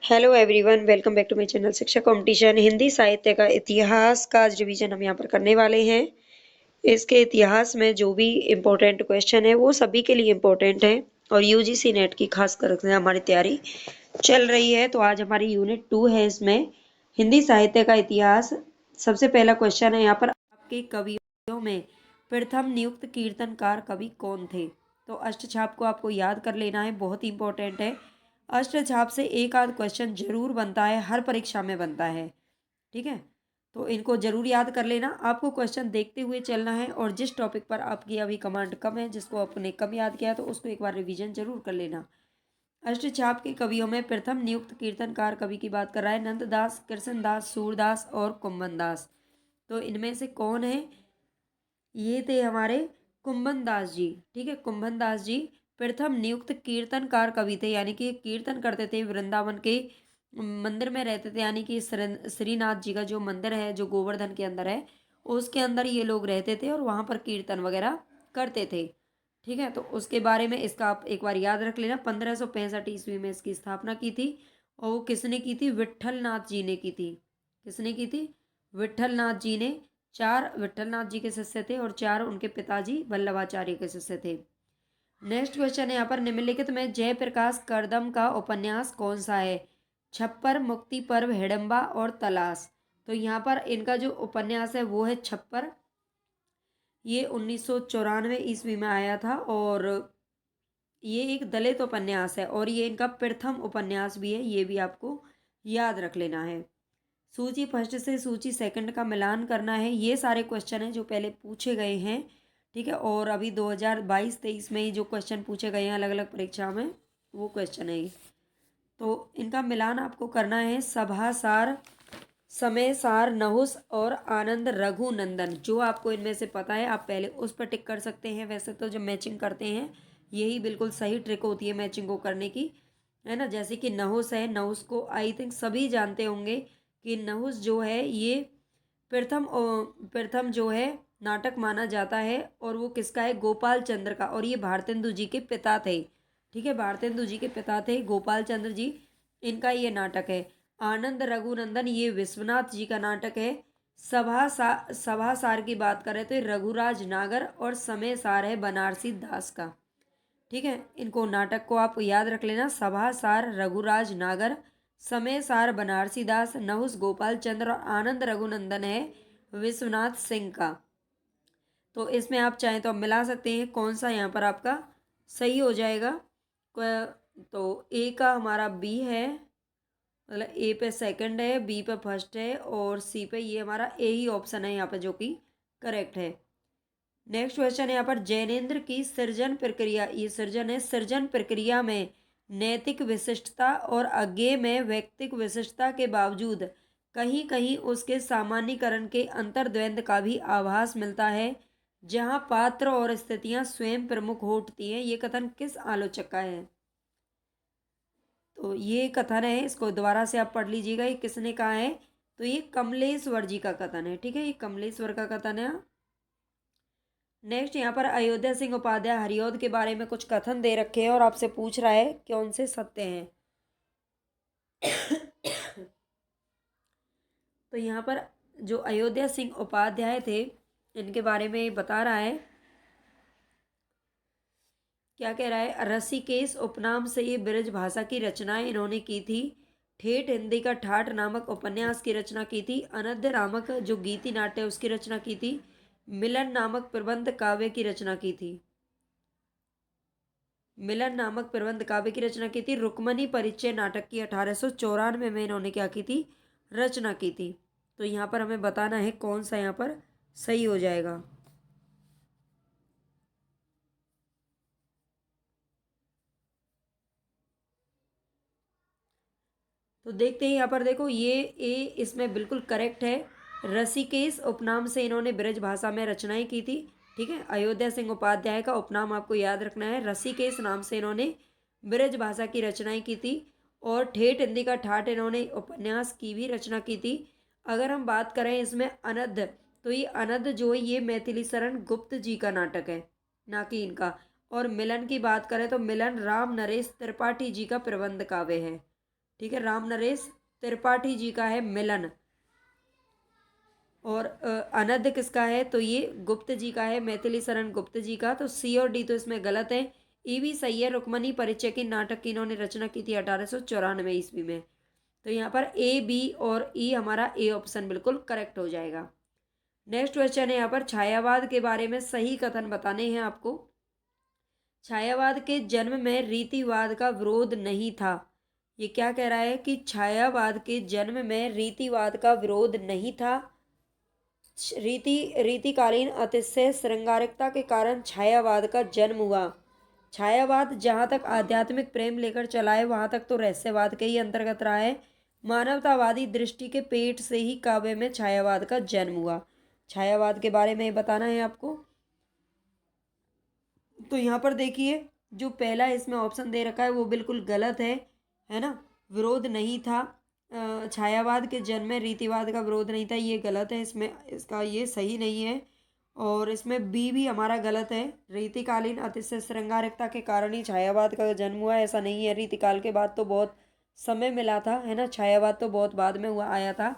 Hello everyone, welcome back to my channel Shiksha competition. Hindi साहित्य का इतिहास का आज रिवीजन हम यहाँ पर करने वाले हैं। इसके इतिहास में जो भी इम्पोर्टेंट क्वेश्चन है वो सभी के लिए इम्पोर्टेंट है और यूजीसी नेट की खास कर से हमारी तैयारी चल रही है। तो आज हमारी यूनिट 2 है, इसमें हिंदी साहित्य का इतिहास। सबसे पहला क्वेश्चन है यहाँ पर, आपके कवियों में प्रथम नियुक्त कीर्तनकार कवि कौन थे? तो अष्टछाप को आपको याद कर लेना है, बहुत ही इंपॉर्टेंट है। अष्टछाप से एक आध क्वेश्चन जरूर बनता है, हर परीक्षा में बनता है, ठीक है। तो इनको जरूर याद कर लेना। आपको क्वेश्चन देखते हुए चलना है और जिस टॉपिक पर आपकी अभी कमांड कम है, जिसको आपने कम याद किया, तो उसको एक बार रिवीजन जरूर कर लेना। अष्टछाप के कवियों में प्रथम नियुक्त कीर्तनकार कवि की बात कर रहा है नंददास, कृष्णदास, सूरदास और कुंभनदास। तो इनमें से कौन है? ये थे हमारे कुंभनदास जी, ठीक है। कुंभनदास जी प्रथम नियुक्त कीर्तनकार कवि थे, यानी कि कीर्तन करते थे, वृंदावन के मंदिर में रहते थे, यानी कि श्रीनाथ जी का जो मंदिर है, जो गोवर्धन के अंदर है, उसके अंदर ये लोग रहते थे और वहाँ पर कीर्तन वगैरह करते थे, ठीक है। तो उसके बारे में इसका आप एक बार याद रख लेना। 1565 ईस्वी में इसकी स्थापना की थी और वो किसने की थी? विट्ठल नाथ जी ने की थी। किसने की थी? विट्ठल नाथ जी ने। चार विट्ठल नाथ जी के शिष्य थे और चार उनके पिताजी वल्लभाचार्य के शिष्य थे। नेक्स्ट क्वेश्चन है यहाँ पर, निम्नलिखित में जयप्रकाश करदम का उपन्यास कौन सा है? छप्पर, मुक्ति पर्व, हिडम्बा और तलाश। तो यहाँ पर इनका जो उपन्यास है वो है छप्पर। ये 1994 ईस्वी में आया था और ये एक दलित उपन्यास है और ये इनका प्रथम उपन्यास भी है, ये भी आपको याद रख लेना है। सूची फर्स्ट से सूची सेकंड का मिलान करना है। ये सारे क्वेश्चन हैं जो पहले पूछे गए हैं, ठीक है। और अभी 2022-23 में ही जो क्वेश्चन पूछे गए हैं अलग अलग परीक्षा में, वो क्वेश्चन है ये। तो इनका मिलान आपको करना है। सभासार, समय सार, नहुस और आनंद रघुनंदन। जो आपको इनमें से पता है आप पहले उस पर टिक कर सकते हैं। वैसे तो जो मैचिंग करते हैं यही बिल्कुल सही ट्रिक होती है मैचिंग को करने की, है ना। जैसे कि नहुस है, नहुस को आई थिंक सभी जानते होंगे कि नहुस जो है ये प्रथम प्रथम जो है नाटक माना जाता है और वो किसका है? गोपाल चंद्र का। और ये भारतेंदु जी के पिता थे, ठीक है। भारतेंदु जी के पिता थे गोपाल चंद्र जी, इनका ये नाटक है। आनंद रघुनंदन ये विश्वनाथ जी का नाटक है। सभा सार की बात करें तो रघुराज नागर और समय सार है बनारसी दास का, ठीक है। इनको नाटक को आप याद रख लेना। सभा सार रघुराज नागर, समय सार बनारसी दास, नहुस गोपाल चंद्र और आनंद रघुनंदन है विश्वनाथ सिंह का। तो इसमें आप चाहें तो आप मिला सकते हैं, कौन सा यहाँ पर आपका सही हो जाएगा। तो ए का हमारा बी है, मतलब ए पे सेकंड है, बी पे फर्स्ट है और सी पे ये हमारा ए ही ऑप्शन है यहाँ पे जो कि करेक्ट है। नेक्स्ट क्वेश्चन है यहाँ पर, जैनेन्द्र की सृजन प्रक्रिया, ये सृजन है, सृजन प्रक्रिया में नैतिक विशिष्टता और अज्ञेय में व्यक्तिक विशिष्टता के बावजूद कहीं कहीं उसके सामान्यीकरण के अंतर्द्वंद का भी आभास मिलता है, जहां पात्र और स्थितियां स्वयं प्रमुख हो उठती हैं। ये कथन किस आलोचक का है? तो ये कथन है, इसको दोबारा से आप पढ़ लीजिएगा, ये किसने कहा है? तो ये कमलेश्वर जी का कथन है, ठीक है। ये कमलेश्वर का कथन है। नेक्स्ट यहाँ पर अयोध्या सिंह उपाध्याय हरिऔध के बारे में कुछ कथन दे रखे हैं और आपसे पूछ रहा है कौन से सत्य हैं। तो यहाँ पर जो अयोध्या सिंह उपाध्याय थे इनके बारे में बता रहा है, क्या कह रहा है? रसिकेश उपनाम से ये ब्रज भाषा की रचनाएं इन्होंने की थी। ठेठ हिंदी का ठाठ नामक उपन्यास की रचना की थी। अनद्य नामक जो गीति नाट्य है उसकी रचना की थी। मिलन नामक प्रबंध काव्य की रचना की थी। मिलन नामक प्रबंध काव्य की रचना की थी। रुक्मणी परिचय नाटक की 1894 में इन्होंने क्या की थी? रचना की थी। तो यहाँ पर हमें बताना है कौन सा यहाँ पर सही हो जाएगा। तो देखते हैं यहाँ पर, देखो ये ए इसमें बिल्कुल करेक्ट है। ऋषिकेश उपनाम से इन्होंने ब्रज भाषा में रचनाएं की थी, ठीक है। अयोध्या सिंह उपाध्याय का उपनाम आपको याद रखना है। ऋषिकेश नाम से इन्होंने ब्रज भाषा की रचनाएं की थी और ठेठ हिंदी का ठाठ इन्होंने उपन्यास की भी रचना की थी। अगर हम बात करें इसमें अनद्ध, तो ये अनद्ध जो है ये मैथिली शरण गुप्त जी का नाटक है, ना कि इनका। और मिलन की बात करें तो मिलन राम नरेश त्रिपाठी जी का प्रबंध काव्य है, ठीक है। राम नरेश त्रिपाठी जी का है मिलन। और अनद किसका है, तो ये गुप्त जी का है, मैथिली शरण गुप्त जी का। तो सी और डी तो इसमें गलत है। ई भी सही है। रुक्मणी परिचय की नाटक की इन्होंने रचना की थी 1894 ईस्वी में। तो यहाँ पर ए, बी और ई हमारा ए ऑप्शन बिल्कुल करेक्ट हो जाएगा। नेक्स्ट क्वेश्चन है यहाँ पर छायावाद के बारे में सही कथन बताने हैं आपको। छायावाद के जन्म में रीतिवाद का विरोध नहीं था। ये क्या कह रहा है कि छायावाद के जन्म में रीतिवाद का विरोध नहीं था। रीतिकालीन अतिशय श्रृंगारिकता के कारण छायावाद का जन्म हुआ। छायावाद जहाँ तक आध्यात्मिक प्रेम लेकर चला है वहाँ तक तो रहस्यवाद के ही अंतर्गत रहा है। मानवतावादी दृष्टि के पेट से ही काव्य में छायावाद का जन्म हुआ। छायावाद के बारे में बताना है आपको। तो यहाँ पर देखिए जो पहला इसमें ऑप्शन दे रखा है वो बिल्कुल गलत है ना। विरोध नहीं था, छायावाद के जन्म में रीतिवाद का विरोध नहीं था, ये गलत है। इसमें इसका ये सही नहीं है। और इसमें बी भी हमारा गलत है। रीतिकालीन अतिशय श्रृंगारिकता के कारण ही छायावाद का जन्म हुआ, ऐसा नहीं है। रीतिकाल के बाद तो बहुत समय मिला था, है ना। छायावाद तो बहुत बाद में हुआ आया था।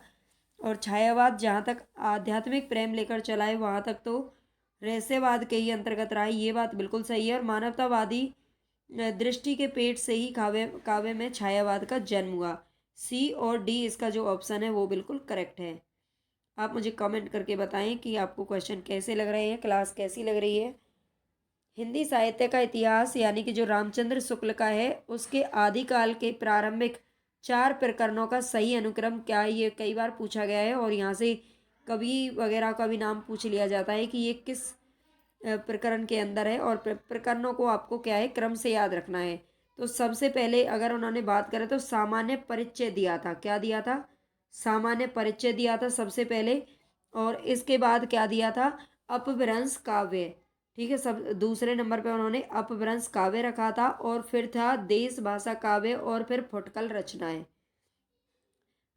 और छायावाद जहाँ तक आध्यात्मिक प्रेम लेकर चला है वहाँ तक तो रहस्यवाद के ही अंतर्गत रहा है, ये बात बिल्कुल सही है। और मानवतावादी दृष्टि के पेट से ही काव्य में छायावाद का जन्म हुआ। सी और डी इसका जो ऑप्शन है वो बिल्कुल करेक्ट है। आप मुझे कमेंट करके बताएं कि आपको क्वेश्चन कैसे लग रहे हैं, क्लास कैसी लग रही है। हिंदी साहित्य का इतिहास यानी कि जो रामचंद्र शुक्ल का है उसके आदिकाल के प्रारंभिक 4 प्रकरणों का सही अनुक्रम क्या है, ये कई बार पूछा गया है। और यहाँ से कवि वगैरह का भी नाम पूछ लिया जाता है कि ये किस प्रकरण के अंदर है। और प्रकरणों को आपको क्या है क्रम से याद रखना है। तो सबसे पहले अगर उन्होंने बात करें तो सामान्य परिचय दिया था। क्या दिया था, सामान्य परिचय दिया था सबसे पहले। और इसके बाद क्या दिया था, अपभ्रंश काव्य। ठीक है, सब दूसरे नंबर पे उन्होंने अपभ्रंश काव्य रखा था। और फिर था देश भाषा काव्य और फिर फुटकल रचनाएं।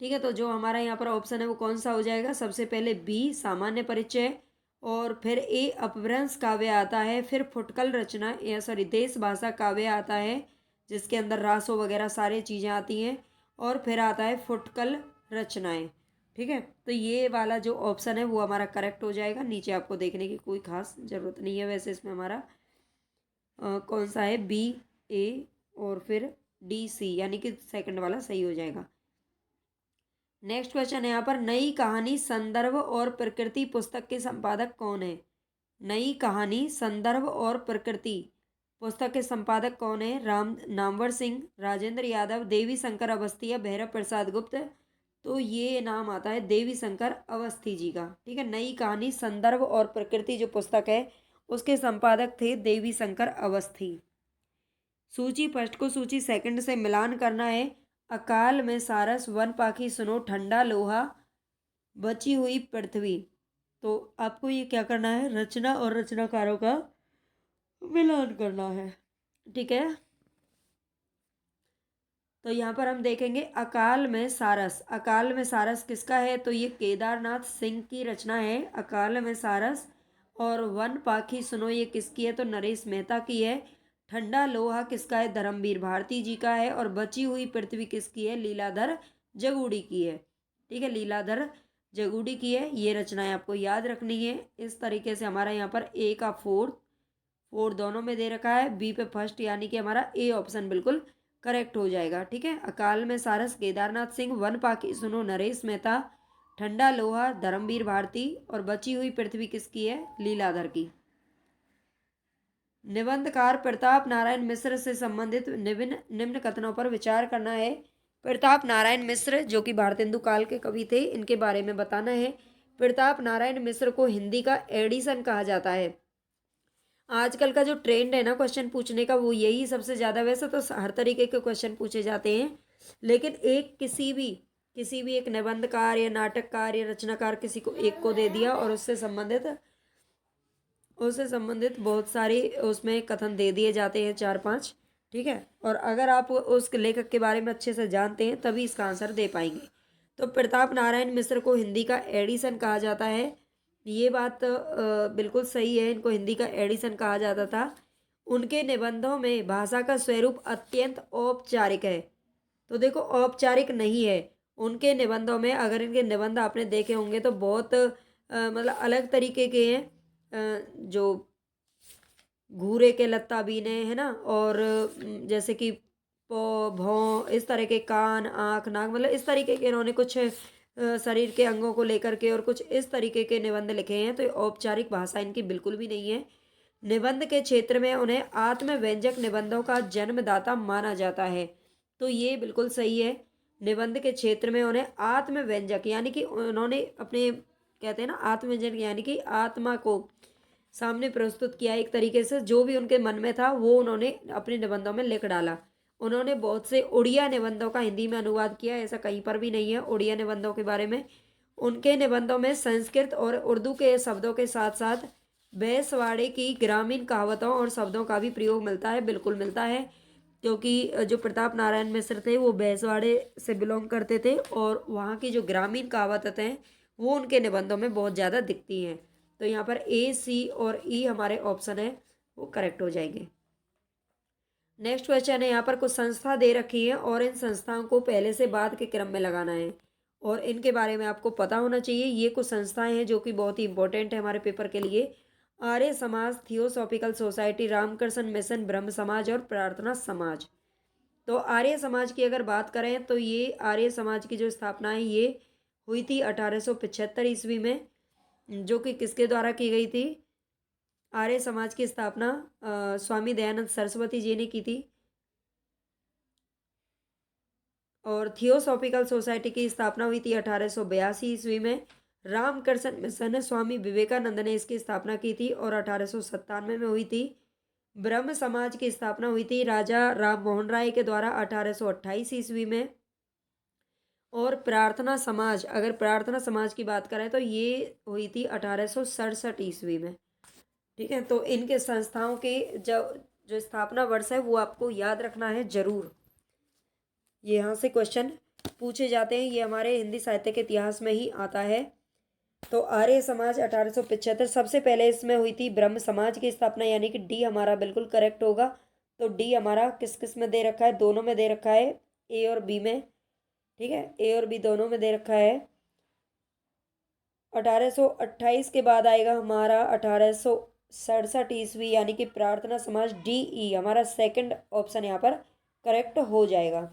ठीक है, तो जो हमारा यहाँ पर ऑप्शन है वो कौन सा हो जाएगा, सबसे पहले बी सामान्य परिचय, और फिर ए अपभ्रंश काव्य आता है, फिर फुटकल रचना या सॉरी देश भाषा काव्य आता है जिसके अंदर रासो वगैरह सारी चीज़ें आती हैं, और फिर आता है फुटकल रचनाएं। ठीक है, तो ये वाला जो ऑप्शन है वो हमारा करेक्ट हो जाएगा। नीचे आपको देखने की कोई खास ज़रूरत नहीं है। वैसे इसमें हमारा कौन सा है, बी, ए और फिर डी, सी, यानी कि सेकंड वाला सही हो जाएगा। नेक्स्ट क्वेश्चन है यहाँ पर नई कहानी संदर्भ और प्रकृति पुस्तक के संपादक कौन है। नई कहानी संदर्भ और प्रकृति पुस्तक के संपादक कौन है, राम नामवर सिंह, राजेंद्र यादव, देवी शंकर अवस्थी या भैरव प्रसाद गुप्त। तो ये नाम आता है देवी शंकर अवस्थी जी का। ठीक है, नई कहानी संदर्भ और प्रकृति जो पुस्तक है उसके संपादक थे देवी शंकर अवस्थी। सूची फर्स्ट को सूची सेकंड से मिलान करना है। अकाल में सारस, वन पाखी सुनो, ठंडा लोहा, बची हुई पृथ्वी। तो आपको ये क्या करना है, रचना और रचनाकारों का मिलान करना है। ठीक है, तो यहाँ पर हम देखेंगे अकाल में सारस। अकाल में सारस किसका है, तो ये केदारनाथ सिंह की रचना है अकाल में सारस। और वन पाखी सुनो ये किसकी है, तो नरेश मेहता की है। ठंडा लोहा किसका है, धर्मवीर भारती जी का है। और बची हुई पृथ्वी किसकी है, लीलाधर जगूड़ी की है। ठीक है, लीलाधर जगूड़ी की है। ये रचनाएं आपको याद रखनी है। इस तरीके से हमारा यहाँ पर ए का फोर दोनों में दे रखा है, बी पे फर्स्ट, यानी कि हमारा ए ऑप्शन बिल्कुल करेक्ट हो जाएगा। ठीक है, अकाल में सारस केदारनाथ सिंह, वन पाखी सुनो नरेश मेहता, ठंडा लोहा धर्मवीर भारती और बची हुई पृथ्वी किसकी है, लीलाधर की। निबंधकार प्रताप नारायण मिश्र से संबंधित निम्न कथनों पर विचार करना है। प्रताप नारायण मिश्र जो कि भारतेंदु काल के कवि थे, इनके बारे में बताना है। प्रताप नारायण मिश्र को हिंदी का एडिसन कहा जाता है। आजकल का जो ट्रेंड है ना क्वेश्चन पूछने का वो यही सबसे ज़्यादा, वैसे तो हर तरीके के क्वेश्चन पूछे जाते हैं, लेकिन एक किसी भी एक निबंधकार या नाटककार या रचनाकार किसी को एक को दे दिया और उससे संबंधित बहुत सारे उसमें कथन दे दिए जाते हैं 4-5। ठीक है, और अगर आप उस लेखक के बारे में अच्छे से जानते हैं तभी इसका आंसर दे पाएंगे। तो प्रताप नारायण मिश्र को हिंदी का एडिसन कहा जाता है, ये बात बिल्कुल सही है। इनको हिंदी का एडिसन कहा जाता था। उनके निबंधों में भाषा का स्वरूप अत्यंत औपचारिक है। तो देखो औपचारिक नहीं है। उनके निबंधों में, अगर इनके निबंध आपने देखे होंगे तो बहुत मतलब अलग तरीके के हैं। जो घूरे के लत्ता बीने, है ना, और जैसे कि पौ भौं, इस तरह के कान आँख नाक, मतलब इस तरीके के इन्होंने कुछ शरीर के अंगों को लेकर के और कुछ इस तरीके के निबंध लिखे हैं। तो ये औपचारिक भाषा इनकी बिल्कुल भी नहीं है। निबंध के क्षेत्र में उन्हें आत्मव्यंजक निबंधों का जन्मदाता माना जाता है। तो ये बिल्कुल सही है। निबंध के क्षेत्र में उन्हें आत्मव्यंजक, यानी कि उन्होंने अपने, कहते हैं ना आत्मव्यंजक, यानी कि आत्मा को सामने प्रस्तुत किया एक तरीके से, जो भी उनके मन में था वो उन्होंने अपने निबंधों में लिख डाला। उन्होंने बहुत से उड़िया निबंधों का हिंदी में अनुवाद किया, ऐसा कहीं पर भी नहीं है उड़िया निबंधों के बारे में। उनके निबंधों में संस्कृत और उर्दू के शब्दों के साथ साथ बैसवाड़े की ग्रामीण कहावतों और शब्दों का भी प्रयोग मिलता है, बिल्कुल मिलता है। क्योंकि जो प्रताप नारायण मिश्र थे वो बैसवाड़े से बिलोंग करते थे, और वहाँ की जो ग्रामीण कहावतें हैं वो उनके निबंधों में बहुत ज़्यादा दिखती हैं। तो यहाँ पर ए, सी और ई हमारे ऑप्शन है वो करेक्ट हो जाएंगे। नेक्स्ट क्वेश्चन है, यहाँ पर कुछ संस्था दे रखी है और इन संस्थाओं को पहले से बाद के क्रम में लगाना है, और इनके बारे में आपको पता होना चाहिए। ये कुछ संस्थाएं हैं जो कि बहुत ही इंपॉर्टेंट है हमारे पेपर के लिए। Arya Samaj, theosophical society, Ramakrishna mission, ब्रह्म समाज और प्रार्थना समाज। तो आर्य समाज की अगर बात करें तो ये आर्य समाज की जो स्थापना है ये हुई थी 1875 ईस्वी में, जो कि किसके द्वारा की गई थी? आर्य समाज की स्थापना स्वामी दयानंद सरस्वती जी ने की थी। और थियोसॉफिकल सोसाइटी की स्थापना हुई थी 1882 ईस्वी में। रामकृष्ण मिशन स्वामी विवेकानंद ने इसकी स्थापना की थी और 1897 में हुई थी। ब्रह्म समाज की स्थापना हुई थी राजा राम मोहन राय के द्वारा 1828 ईस्वी में। और प्रार्थना समाज, अगर प्रार्थना समाज की बात करें तो ये हुई थी 1867 ईस्वी में। ठीक है, तो इनके संस्थाओं के जो जो स्थापना वर्ष है वो आपको याद रखना है जरूर। ये यहाँ से क्वेश्चन पूछे जाते हैं, ये हमारे हिंदी साहित्य के इतिहास में ही आता है। तो आर्य समाज 1875, सबसे पहले इसमें हुई थी ब्रह्म समाज की स्थापना, यानी कि डी हमारा बिल्कुल करेक्ट होगा। तो डी हमारा किस किस में दे रखा है? दोनों में दे रखा है, ए और बी में। ठीक है, ए और बी दोनों में दे रखा है। 1828 के बाद आएगा हमारा 1867 ईस्वी, यानी कि प्रार्थना समाज, डी ई हमारा सेकंड ऑप्शन यहाँ पर करेक्ट हो जाएगा।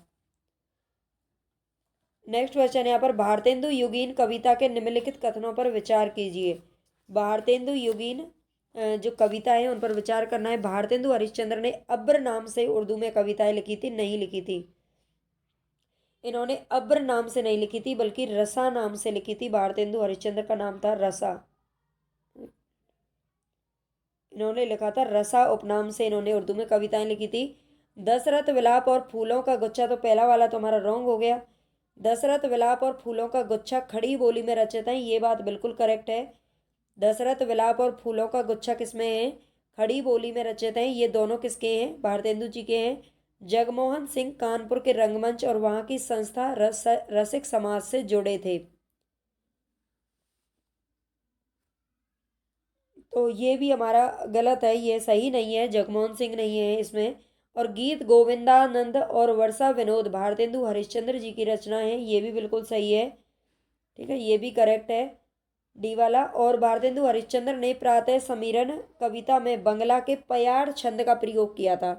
नेक्स्ट क्वेश्चन यहाँ पर, भारतेंदु युगीन कविता के निम्नलिखित कथनों पर विचार कीजिए। भारतेंदु युगीन जो कविता है उन पर विचार करना है। भारतेंदु हरिश्चंद्र ने अब्र नाम से उर्दू में कविताएं लिखी थी? नहीं लिखी थी। इन्होंने अब्र नाम से नहीं लिखी थी बल्कि रसा नाम से लिखी थी। भारतेंदु हरिश्चंद्र का नाम था रसा। इन्होंने लिखा था रसा उपनाम से, इन्होंने उर्दू में कविताएं लिखी थी। दशरथ विलाप और फूलों का गुच्छा, तो पहला वाला तो हमारा रॉन्ग हो गया। दशरथ विलाप और फूलों का गुच्छा खड़ी बोली में रचित है, ये बात बिल्कुल करेक्ट है। दशरथ विलाप और फूलों का गुच्छा किसमें है? खड़ी बोली में रचित हैं। ये दोनों किसके हैं? भारतेंदु जी के हैं। जगमोहन सिंह कानपुर के रंगमंच और वहां की संस्था रसिक समाज से जुड़े थे। तो ये भी हमारा गलत है, ये सही नहीं है, जगमोहन सिंह नहीं है इसमें। और गीत गोविंदानंद और वर्षा विनोद भारतेंदु हरिश्चंद्र जी की रचना है, ये भी बिल्कुल सही है। ठीक है, ये भी करेक्ट है, डी वाला। और भारतेंदु हरिश्चंद्र ने प्रातः समीरण कविता में बंगला के पयार छंद का प्रयोग किया था।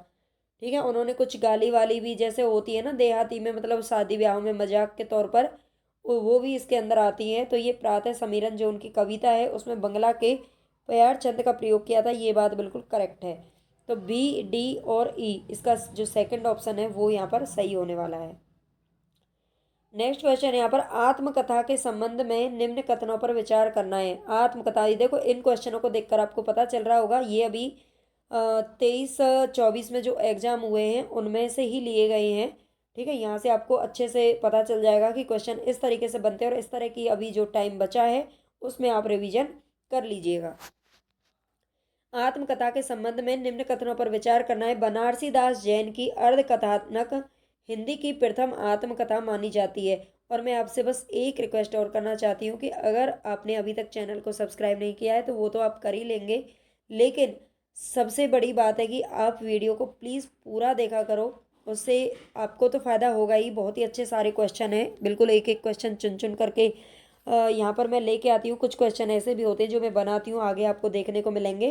ठीक है, उन्होंने कुछ गाली वाली भी जैसे होती है ना देहाती में, मतलब शादी ब्याह में मजाक के तौर पर, वो भी इसके अंदर आती हैं। तो ये प्रातः समीरण जो उनकी कविता है उसमें बंगला के प्यार चंद का प्रयोग किया था, ये बात बिल्कुल करेक्ट है। तो बी, डी और ई इसका जो सेकंड ऑप्शन है वो यहाँ पर सही होने वाला है। नेक्स्ट क्वेश्चन यहाँ पर, आत्मकथा के संबंध में निम्न कथनों पर विचार करना है। आत्मकथा, ये देखो इन क्वेश्चनों को देखकर आपको पता चल रहा होगा ये अभी 23-24 में जो एग्जाम हुए हैं उनमें से ही लिए गए हैं। ठीक है, यहाँ से आपको अच्छे से पता चल जाएगा कि क्वेश्चन इस तरीके से बनते हैं, और इस तरह की अभी जो टाइम बचा है उसमें आप रिवीजन कर लीजिएगा। आत्मकथा के संबंध में निम्न कथनों पर विचार करना है। बनारसी दास जैन की अर्धकथानक हिंदी की प्रथम आत्मकथा मानी जाती है। और मैं आपसे बस एक रिक्वेस्ट और करना चाहती हूँ कि अगर आपने अभी तक चैनल को सब्सक्राइब नहीं किया है तो वो तो आप कर ही लेंगे, लेकिन सबसे बड़ी बात है कि आप वीडियो को प्लीज़ पूरा देखा करो, उससे आपको तो फ़ायदा होगा ही। बहुत ही अच्छे सारे क्वेश्चन हैं, बिल्कुल एक एक क्वेश्चन चुन चुन करके यहाँ पर मैं लेके आती हूँ। कुछ क्वेश्चन ऐसे भी होते हैं जो मैं बनाती हूँ, आगे आपको देखने को मिलेंगे,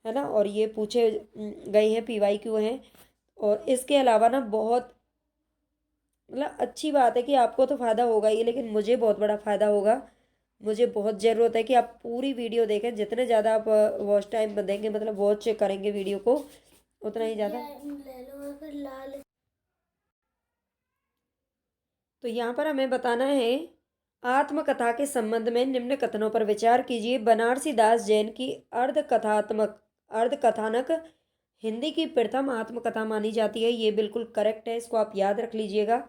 है ना। और ये पूछे गए हैं, PYQ हैं। और इसके अलावा ना बहुत मतलब अच्छी बात है कि आपको तो फ़ायदा होगा ही, लेकिन मुझे बहुत बड़ा फ़ायदा होगा। मुझे बहुत ज़रूरत है कि आप पूरी वीडियो देखें। जितने ज़्यादा आप वॉच टाइम देंगे, मतलब वॉच करेंगे वीडियो को, उतना ही ज़्यादा। तो यहाँ पर हमें बताना है, आत्मकथा के संबंध में निम्न कथनों पर विचार कीजिए। बनारसी दास जैन की अर्धकथानक हिंदी की प्रथम आत्मकथा मानी जाती है। ये बिल्कुल करेक्ट है, इसको आप याद रख लीजिएगा।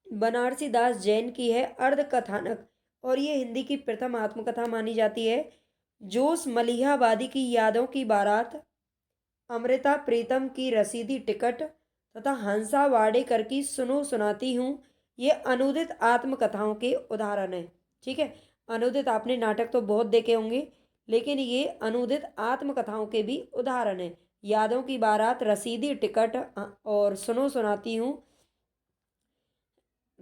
बनारसी दास जैन की है अर्धकथानक, और ये हिंदी की प्रथम आत्मकथा मानी जाती है। जोश मलिहाबादी की यादों की बारात, अमृता प्रीतम की रसीदी टिकट तथा हंसा वाडेकर की सुनो सुनाती हूँ, ये अनुदित आत्मकथाओं के उदाहरण हैं। ठीक है, अनुदित आपने नाटक तो बहुत देखे होंगे, लेकिन ये अनुदित आत्मकथाओं के भी उदाहरण हैं। यादों की बारात, रसीदी टिकट और सुनो सुनाती हूँ,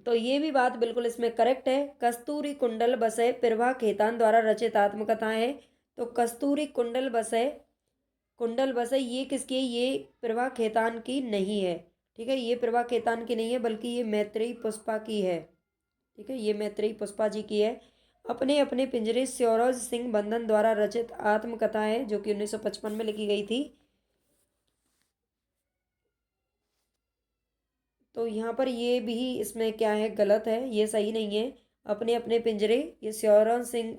तो ये भी बात बिल्कुल इसमें करेक्ट है। कस्तूरी कुंडल बसे प्रभा खेतान द्वारा रचित आत्मकथा है। तो कस्तूरी कुंडल बसे ये किसकी है? ये प्रभा खेतान की नहीं है। ठीक है, ये प्रभा खेतान की नहीं है, बल्कि ये मैत्रेयी पुष्पा की है। ठीक है, ये मैत्रेयी पुष्पा जी की है। अपने अपने पिंजरे सौरज सिंह बंधन द्वारा रचित आत्मकथा है, जो कि 1955 में लिखी गई थी। तो यहाँ पर ये भी इसमें क्या है, गलत है, ये सही नहीं है। अपने अपने पिंजरे, ये स्योरन सिंह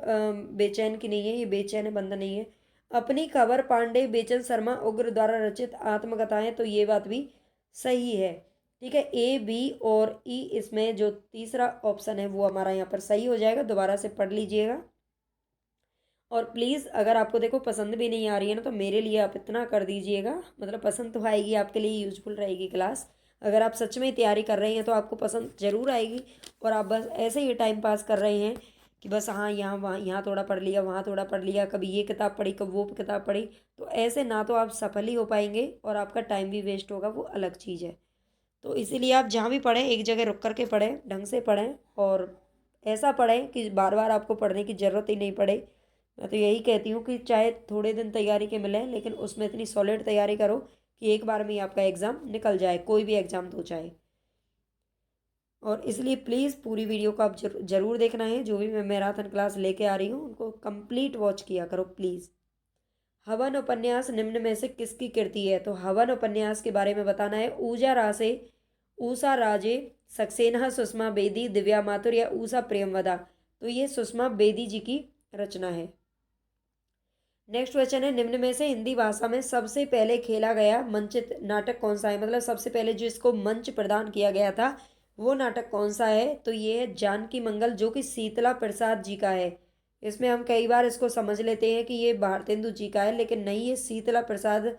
बेचैन की नहीं है, ये बेचैन है, बंधन नहीं है। अपनी खबर पांडे बेचन शर्मा उग्र द्वारा रचित आत्मकथाएं, तो ये बात भी सही है। ठीक है, A, B और E, इसमें जो तीसरा ऑप्शन है वो हमारा यहाँ पर सही हो जाएगा। दोबारा से पढ़ लीजिएगा। और प्लीज़ अगर आपको देखो पसंद भी नहीं आ रही है ना, तो मेरे लिए आप इतना कर दीजिएगा, मतलब पसंद तो आएगी, आपके लिए यूजफुल रहेगी क्लास। अगर आप सच में तैयारी कर रहे हैं तो आपको पसंद जरूर आएगी। और आप बस ऐसे ही टाइम पास कर रहे हैं कि बस हाँ यहाँ वहाँ, यहाँ थोड़ा पढ़ लिया, वहाँ थोड़ा पढ़ लिया, कभी ये किताब पढ़ी, कभी वो किताब पढ़ी, तो ऐसे ना तो आप सफल ही हो पाएंगे और आपका टाइम भी वेस्ट होगा, वो अलग चीज़ है। तो इसीलिए आप जहाँ भी पढ़ें, एक जगह रुक करके पढ़ें, ढंग से पढ़ें, और ऐसा पढ़ें कि बार बार आपको पढ़ने की ज़रूरत ही नहीं पड़े। मैं तो यही कहती हूँ कि चाहे थोड़े दिन तैयारी के मिले, लेकिन उसमें इतनी सॉलिड तैयारी करो कि एक बार में ही आपका एग्ज़ाम निकल जाए, कोई भी एग्ज़ाम तो चाहे। और इसलिए प्लीज़ पूरी वीडियो को आप जरूर देखना है। जो भी मैं मैराथन क्लास लेके आ रही हूँ, उनको कंप्लीट वॉच किया करो प्लीज़। हवन उपन्यास निम्न में से किसकी कृति है? तो हवन उपन्यास के बारे में बताना है। ऊजा रासे, ऊषा राजे, सक्सेना सुषमा बेदी, दिव्या माथुर या ऊषा प्रेमवदा, तो ये सुषमा बेदी जी की रचना है। नेक्स्ट क्वेश्चन है, निम्न में से हिंदी भाषा में सबसे पहले खेला गया मंचित नाटक कौन सा है? मतलब सबसे पहले जो इसको मंच प्रदान किया गया था, वो नाटक कौन सा है? तो ये है जानकी मंगल, जो कि शीतला प्रसाद जी का है। इसमें हम कई बार इसको समझ लेते हैं कि ये भारतेंदु जी का है, लेकिन नहीं, ये शीतला प्रसाद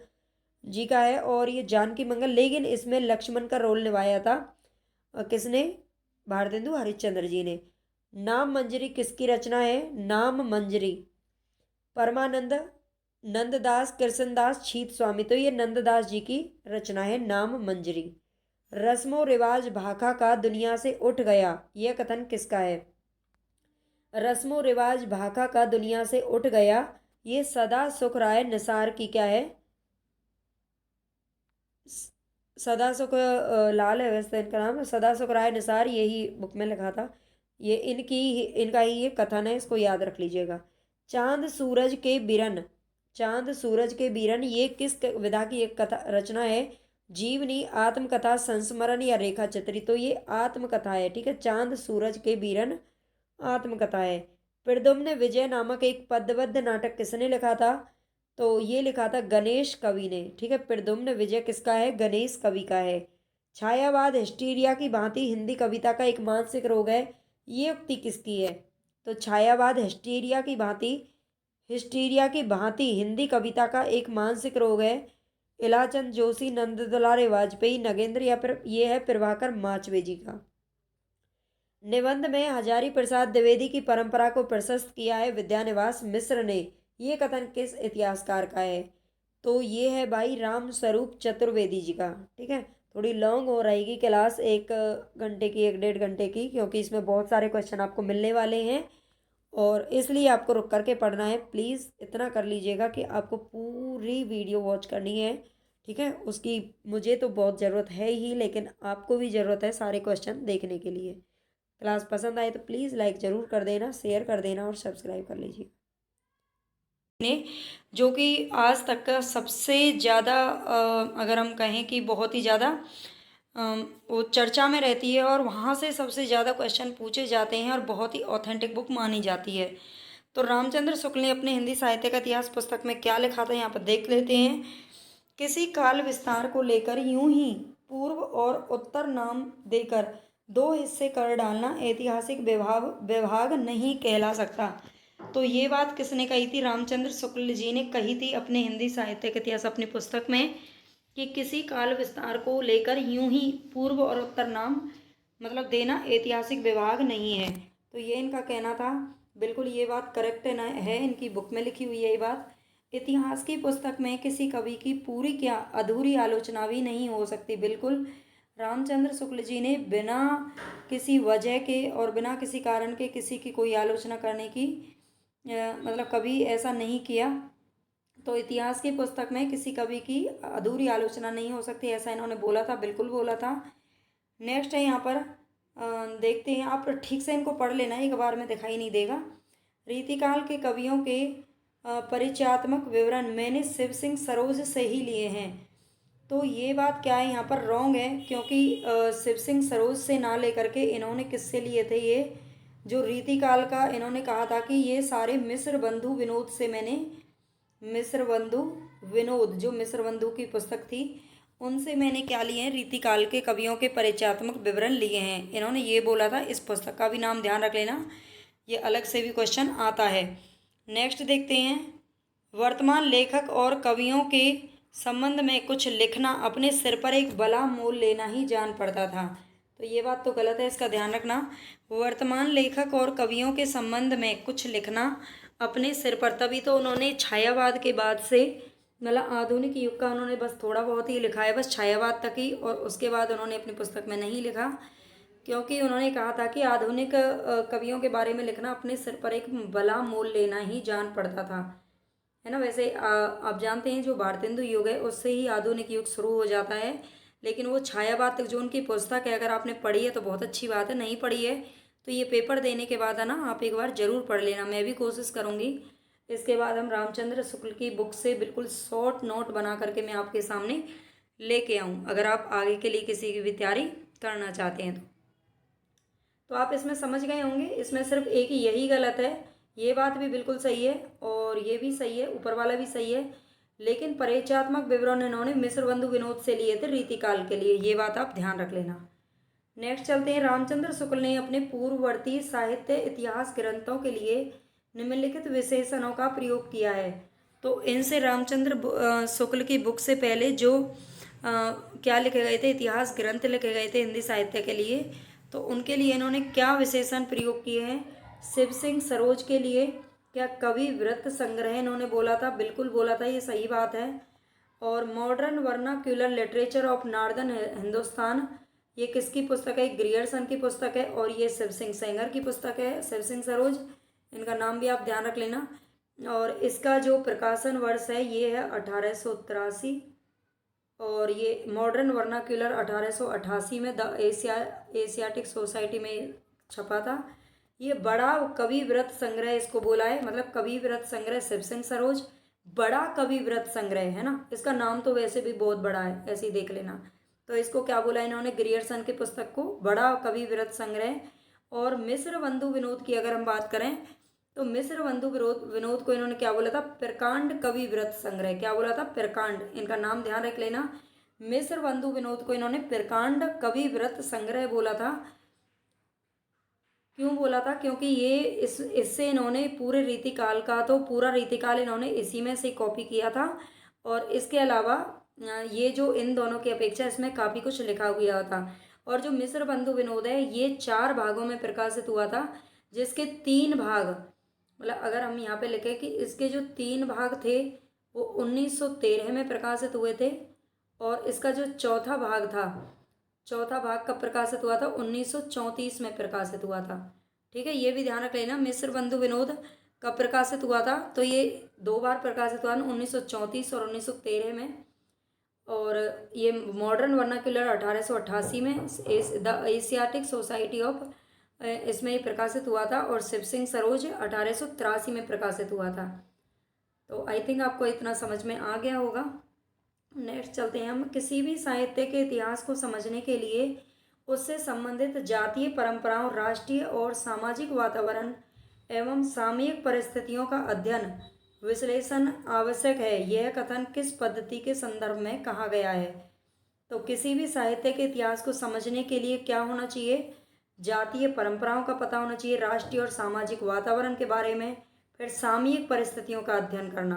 जी का है। और ये जानकी मंगल, लेकिन इसमें लक्ष्मण का रोल निभाया था किसने? भारतेंदु हरिश्चंद्र जी ने। नाम मंजरी किसकी रचना है? नाम मंजरी परमानंद नंददास कृष्णदास छीत स्वामी, तो ये नंददास जी की रचना है नाम मंजरी। रस्मो रिवाज भाखा का दुनिया से उठ गया, यह कथन किसका है? रस्मो रिवाज भाखा का दुनिया से उठ गया, ये सदा सुख राय निसार की क्या है? सदा सुख लाल है वैसे इनका नाम, सदा सुख राय निसार, यही बुक में लिखा था। ये इनका ही ये कथन है, इसको याद रख लीजिएगा। चांद सूरज के बिरन, चांद सूरज के बिरन, ये किस विधा की एक कथा रचना है? जीवनी, आत्मकथा, संस्मरण या रेखा चित्री, तो ये आत्मकथा है। ठीक है, चांद सूरज के बिरन आत्मकथा है। प्रद्युम्न विजय नामक एक पद्यबद्ध नाटक किसने लिखा था? तो ये लिखा था गणेश कवि ने। ठीक है, प्रद्युम्न विजय किसका है? गणेश कवि का है। छायावाद हिस्टीरिया की भांति हिंदी कविता का एक मानसिक रोग है, ये उक्ति किसकी है? तो छायावाद हिस्टीरिया की भांति हिंदी कविता का एक मानसिक रोग है। इलाचंद जोशी, नंददुलारे वाजपेयी, नगेंद्र, या फिर ये है प्रभाकर माचवे जी का। निबंध में हजारी प्रसाद द्विवेदी की परंपरा को प्रशस्त किया है विद्यानिवास मिश्र ने, ये कथन किस इतिहासकार का है? तो ये है भाई राम स्वरूप चतुर्वेदी जी का। ठीक है, थोड़ी लॉन्ग हो रहेगी क्लास, 1 घंटे की 1 डेढ़ घंटे की, क्योंकि इसमें बहुत सारे क्वेश्चन आपको मिलने वाले हैं और इसलिए आपको रुक करके पढ़ना है। प्लीज़ इतना कर लीजिएगा कि आपको पूरी वीडियो वॉच करनी है, ठीक है। उसकी मुझे तो बहुत ज़रूरत है ही, लेकिन आपको भी ज़रूरत है सारे क्वेश्चन देखने के लिए। क्लास पसंद आए तो प्लीज़ लाइक ज़रूर कर देना, शेयर कर देना और सब्सक्राइब कर लीजिए। ने जो कि आज तक का सबसे ज़्यादा अगर हम कहें कि बहुत ही ज़्यादा वो चर्चा में रहती है और वहाँ से सबसे ज़्यादा क्वेश्चन पूछे जाते हैं और बहुत ही ऑथेंटिक बुक मानी जाती है। तो रामचंद्र शुक्ल ने अपने हिंदी साहित्य का इतिहास पुस्तक में क्या लिखा था, यहाँ पर देख लेते हैं। किसी काल विस्तार को लेकर यूं ही पूर्व और उत्तर नाम देकर दो हिस्से कर डालना ऐतिहासिक विभाग विभाग नहीं कहला सकता। तो ये बात किसने कही थी? रामचंद्र शुक्ल जी ने कही थी अपने हिंदी साहित्य का इतिहास अपनी पुस्तक में, कि किसी काल विस्तार को लेकर यूं ही पूर्व और उत्तर नाम मतलब देना ऐतिहासिक विभाग नहीं है। तो ये इनका कहना था। बिल्कुल ये बात करेक्ट है, इनकी बुक में लिखी हुई है ये बात। इतिहास की पुस्तक में किसी कवि की पूरी क्या अधूरी आलोचना भी नहीं हो सकती। बिल्कुल रामचंद्र शुक्ल जी ने बिना किसी वजह के और बिना किसी कारण के किसी की कोई आलोचना करने की मतलब कभी ऐसा नहीं किया। तो इतिहास की पुस्तक में किसी कवि की अधूरी आलोचना नहीं हो सकती, ऐसा इन्होंने बोला था, बिल्कुल बोला था। नेक्स्ट है यहाँ पर देखते हैं, आप ठीक से इनको पढ़ लेना, एक बार में दिखाई नहीं देगा। रीतिकाल के कवियों के परिचयात्मक विवरण मैंने शिव सिंह सरोज से ही लिए हैं। तो ये बात क्या है, यहाँ पर रॉन्ग है, क्योंकि शिव सिंह सरोज से ना लेकर के इन्होंने किससे लिए थे? ये जो रीतिकाल का इन्होंने कहा था कि ये सारे मिस्र बंधु विनोद से मैंने, मिस्र बंधु विनोद जो मिस्र बंधु की पुस्तक थी उनसे मैंने क्या लिए हैं? रीतिकाल के कवियों के परिचयात्मक विवरण लिए हैं, इन्होंने ये बोला था। इस पुस्तक का भी नाम ध्यान रख लेना, ये अलग से भी क्वेश्चन आता है। नेक्स्ट देखते हैं, वर्तमान लेखक और कवियों के संबंध में कुछ लिखना अपने सिर पर एक बला मोल लेना ही जान पड़ता था। तो ये बात तो गलत है, इसका ध्यान रखना। वर्तमान लेखक और कवियों के संबंध में कुछ लिखना अपने सिर पर, तभी तो उन्होंने छायावाद के बाद से मतलब आधुनिक युग का उन्होंने बस थोड़ा बहुत ही लिखा है, बस छायावाद तक ही, और उसके बाद उन्होंने अपनी पुस्तक में नहीं लिखा, क्योंकि उन्होंने कहा था कि आधुनिक कवियों के बारे में लिखना अपने सिर पर एक बला मोल लेना ही जान पड़ता था, है ना। वैसे आप जानते हैं जो भारतेंदु युग है उससे ही आधुनिक युग शुरू हो जाता है, लेकिन वो छायावाद तक जो उनकी पुस्तक है अगर आपने पढ़ी है तो बहुत अच्छी बात है, नहीं पढ़ी है तो ये पेपर देने के बाद है ना आप एक बार ज़रूर पढ़ लेना, मैं भी कोशिश करूँगी। इसके बाद हम रामचंद्र शुक्ल की बुक से बिल्कुल शॉर्ट नोट बना करके मैं आपके सामने लेके आऊँ, अगर आप आगे के लिए किसी की भी तैयारी करना चाहते हैं तो आप इसमें समझ गए होंगे। इसमें सिर्फ एक ही यही गलत है, ये बात भी बिल्कुल सही है और ये भी सही है, ऊपर वाला भी सही है, लेकिन परिचयात्मक विवरण इन्होंने मिस्र बंधु विनोद से लिए थे रीतिकाल के लिए, ये बात आप ध्यान रख लेना। नेक्स्ट चलते हैं, रामचंद्र शुक्ल ने अपने पूर्ववर्ती साहित्य इतिहास ग्रंथों के लिए निम्नलिखित विशेषणों का प्रयोग किया है। तो इनसे रामचंद्र शुक्ल की बुक से पहले जो क्या लिखे गए थे, इतिहास ग्रंथ लिखे गए थे हिंदी साहित्य के लिए, तो उनके लिए इन्होंने क्या विशेषण प्रयोग किए हैं? शिव सिंह सरोज के लिए क्या कवि वृत्त संग्रह इन्होंने बोला था, बिल्कुल बोला था, ये सही बात है। और modern vernacular literature of northern Hindustan, ये किसकी पुस्तक है? ग्रियर्सन की पुस्तक है और ये शिव सिंह सेंगर की पुस्तक है, शिव सिंह सरोज, इनका नाम भी आप ध्यान रख लेना। और इसका जो प्रकाशन वर्ष है ये है 1883 और ये मॉडर्न वर्नाक्यूलर 1888 में द एशियाटिक सोसाइटी में छपा था। ये बड़ा कवि व्रत संग्रह इसको बोला है, मतलब कवि व्रत संग्रह शिव सिंह सरोज, बड़ा कवि व्रत संग्रह है ना, इसका नाम तो वैसे भी बहुत बड़ा है, ऐसे ही देख लेना। तो इसको क्या बोला इन्होंने? ग्रियर्सन की पुस्तक को बड़ा कवि व्रत संग्रह। और मिस्र बंधु विनोद की अगर हम बात करें तो मिस्र बंधु विनोद को इन्होंने क्या बोला था? प्रकांड कवि व्रत संग्रह, क्या बोला था? प्रकांड, इनका नाम ध्यान रख लेना। मिस्र बंधु विनोद को इन्होंने प्रकांड कवि व्रत संग्रह बोला था। क्यों बोला था? क्योंकि ये इससे इन्होंने पूरे रीतिकाल का, तो पूरा रीतिकाल इन्होंने इसी में से कॉपी किया था। और इसके अलावा ये जो इन दोनों की अपेक्षा इसमें काफ़ी कुछ लिखा हुआ था। और जो मिस्र बंधु विनोद है ये 4 भागों में प्रकाशित हुआ था, जिसके 3 भाग, मतलब अगर हम यहाँ पे लिखें कि इसके जो 3 भाग थे वो 1913 में प्रकाशित हुए थे और इसका जो चौथा भाग था, चौथा भाग कब प्रकाशित हुआ था? 1934 में प्रकाशित हुआ था। ठीक है, ये भी ध्यान रख लेना। मिस्र बंधु विनोद कब प्रकाशित हुआ था? तो ये 2 बार प्रकाशित हुआ, 1934 और 1913 में। और ये मॉडर्न वर्नाक्यूलर 1888 में, द एशियाटिक सोसाइटी ऑफ, इसमें ये प्रकाशित हुआ था। और शिव सिंह सरोज 1883 में प्रकाशित हुआ था। तो आई थिंक आपको इतना समझ में आ गया होगा। नेक्स्ट चलते हैं हम। किसी भी साहित्य के इतिहास को समझने के लिए उससे संबंधित जातीय परंपराओं, राष्ट्रीय और सामाजिक वातावरण एवं सामयिक परिस्थितियों का अध्ययन विश्लेषण आवश्यक है। यह कथन किस पद्धति के संदर्भ में कहा गया है? तो किसी भी साहित्य के इतिहास को समझने के लिए क्या होना चाहिए? जातीय परंपराओं का पता होना चाहिए, राष्ट्रीय और सामाजिक वातावरण के बारे में, फिर सामयिक परिस्थितियों का अध्ययन करना।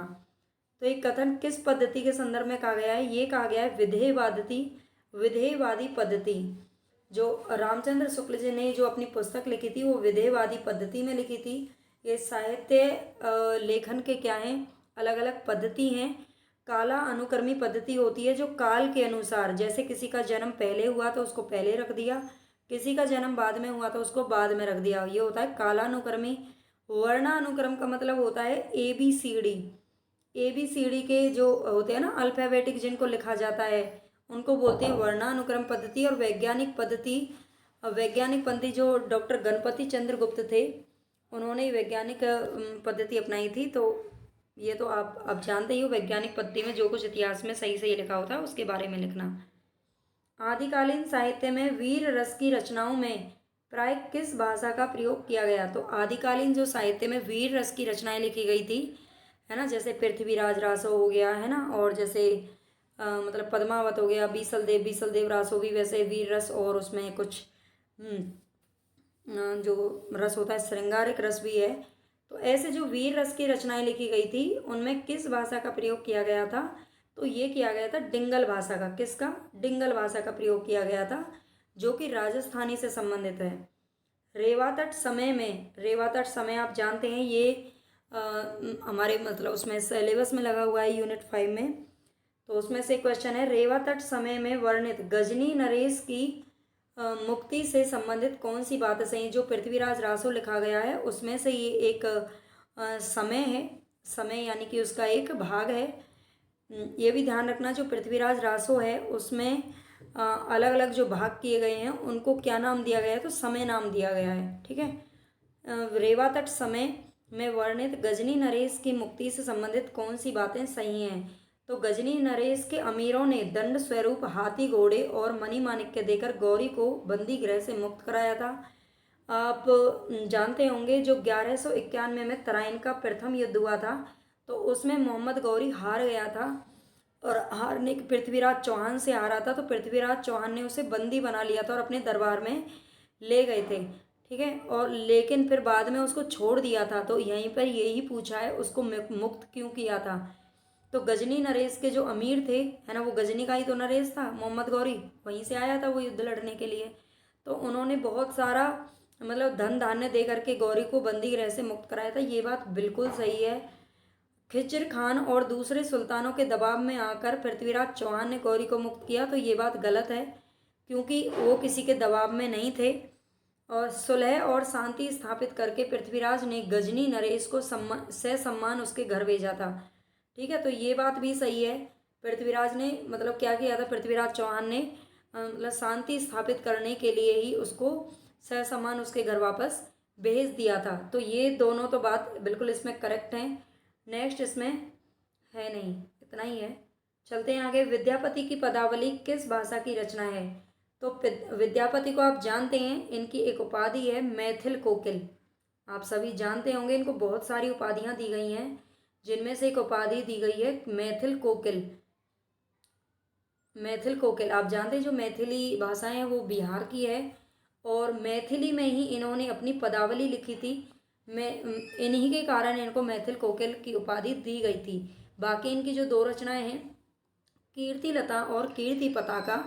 तो ये कथन किस पद्धति के संदर्भ में कहा गया है? ये कहा गया है विधेयवादी पद्धति। जो रामचंद्र शुक्ल जी ने जो अपनी पुस्तक लिखी थी वो विधेयवादी पद्धति में लिखी थी। ये साहित्य लेखन के क्या हैं? अलग अलग पद्धति हैं। काला अनुक्रमी पद्धति होती है जो काल के अनुसार, जैसे किसी का जन्म पहले हुआ तो उसको पहले रख दिया, किसी का जन्म बाद में हुआ तो उसको बाद में रख दिया, ये होता है कालानुक्रमी। वर्णानुक्रम का मतलब होता है ABCD। ABCD के जो होते हैं ना अल्फाबेटिक, जिनको लिखा जाता है, उनको बोलते हैं वर्णानुक्रम पद्धति। और वैज्ञानिक पद्धति जो डॉक्टर गणपति चंद्र गुप्त थे, उन्होंने वैज्ञानिक पद्धति अपनाई थी। तो ये तो आप अब जानते ही हो, वैज्ञानिक पद्धति में जो कुछ इतिहास में सही सही लिखा होता है उसके बारे में लिखना। आदिकालीन साहित्य में वीर रस की रचनाओं में प्राय किस भाषा का प्रयोग किया गया? तो आदिकालीन जो साहित्य में वीर रस की रचनाएं लिखी गई थी, है ना, जैसे पृथ्वीराज रासो हो गया, है ना, और जैसे मतलब पद्मावत हो गया, बीसल देव रासो भी वैसे वीर रस, और उसमें कुछ जो रस होता है श्रृंगारिक रस भी है। तो ऐसे जो वीर रस की रचनाएं लिखी गई थी उनमें किस भाषा का प्रयोग किया गया था? तो ये किया गया था डिंगल भाषा का। किसका? डिंगल भाषा का प्रयोग किया गया था, जो कि राजस्थानी से संबंधित है। रेवातट समय आप जानते हैं, ये हमारे मतलब उसमें सिलेबस में लगा हुआ है यूनिट 5 में। तो उसमें से क्वेश्चन है, रेवातट समय में वर्णित गजनी नरेश की मुक्ति से संबंधित कौन सी बात सही? जो पृथ्वीराज रासो लिखा गया है उसमें से ये एक समय है, समय यानी कि उसका एक भाग है। ये भी ध्यान रखना, जो पृथ्वीराज रासो है उसमें अलग अलग जो भाग किए गए हैं उनको क्या नाम दिया गया है? तो समय नाम दिया गया है। ठीक है। रेवातट समय में वर्णित गजनी नरेश की मुक्ति से संबंधित कौन सी बातें सही हैं? तो गजनी नरेश के अमीरों ने दंड स्वरूप हाथी, घोड़े और मणि माणिक्य देकर गौरी को बंदी गृह से मुक्त कराया था। आप जानते होंगे जो 1191 में तराइन का प्रथम युद्ध हुआ था, तो उसमें मोहम्मद गौरी हार गया था, और हारने पृथ्वीराज चौहान से हारा था। तो पृथ्वीराज चौहान ने उसे बंदी बना लिया था और अपने दरबार में ले गए थे। ठीक है, और लेकिन फिर बाद में उसको छोड़ दिया था। तो यहीं पर यही पूछा है, उसको मुक्त क्यों किया था? तो गजनी नरेश के जो अमीर थे, है ना, वो गजनी का ही तो नरेश था, मोहम्मद गौरी वहीं से आया था वो युद्ध लड़ने के लिए। तो उन्होंने बहुत सारा मतलब धन धान्य दे करके गौरी को बंदी गृह से मुक्त कराया था। ये बात बिल्कुल सही है। खिज्र खान और दूसरे सुल्तानों के दबाव में आकर पृथ्वीराज चौहान ने गौरी को मुक्त किया, तो ये बात गलत है, क्योंकि वो किसी के दबाव में नहीं थे। और सुलह और शांति स्थापित करके पृथ्वीराज ने गजनी नरेश को सम्मान उसके घर भेजा था। ठीक है, तो ये बात भी सही है। पृथ्वीराज ने मतलब क्या किया था? पृथ्वीराज चौहान ने मतलब शांति स्थापित करने के लिए ही उसको ससम्मान उसके घर वापस भेज दिया था। तो ये दोनों तो बात बिल्कुल इसमें करेक्ट हैं। नेक्स्ट इसमें है नहीं, इतना ही है। चलते हैं आगे। विद्यापति की पदावली किस भाषा की रचना है? तो विद्यापति को आप जानते हैं, इनकी एक उपाधि है मैथिल कोकिल। आप सभी जानते होंगे, इनको बहुत सारी उपाधियां दी गई हैं, जिनमें से एक उपाधि दी गई है मैथिल कोकिल। मैथिल कोकिल आप जानते हैं, जो मैथिली भाषा है वो बिहार की है, और मैथिली में ही इन्होंने अपनी पदावली लिखी थी। मैं इन्हीं के कारण इनको मैथिल कोकिल की उपाधि दी गई थी। बाकी इनकी जो 2 रचनाएं हैं, कीर्तिलता और कीर्ति पताका,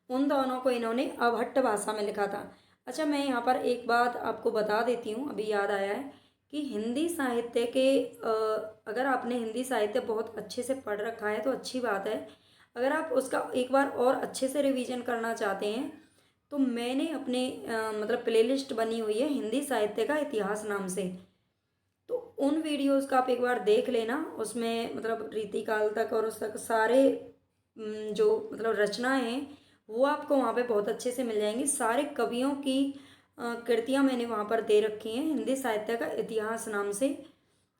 उन दोनों को इन्होंने अभट्ट भाषा में लिखा था। अच्छा, मैं यहाँ पर एक बात आपको बता देती हूँ, अभी याद आया है कि हिंदी साहित्य के अगर आपने हिंदी साहित्य बहुत अच्छे से पढ़ रखा है तो अच्छी बात है। अगर आप उसका एक बार और अच्छे से रिवीजन करना चाहते हैं तो मैंने अपने मतलब प्लेलिस्ट बनी हुई है हिंदी साहित्य का इतिहास नाम से, तो उन वीडियोस का आप एक बार देख लेना। उसमें मतलब रीतिकाल तक और उस तक सारे जो मतलब रचनाएं हैं वो आपको वहाँ पे बहुत अच्छे से मिल जाएंगी। सारे कवियों की कृतियाँ मैंने वहाँ पर दे रखी हैं हिंदी साहित्य का इतिहास नाम से,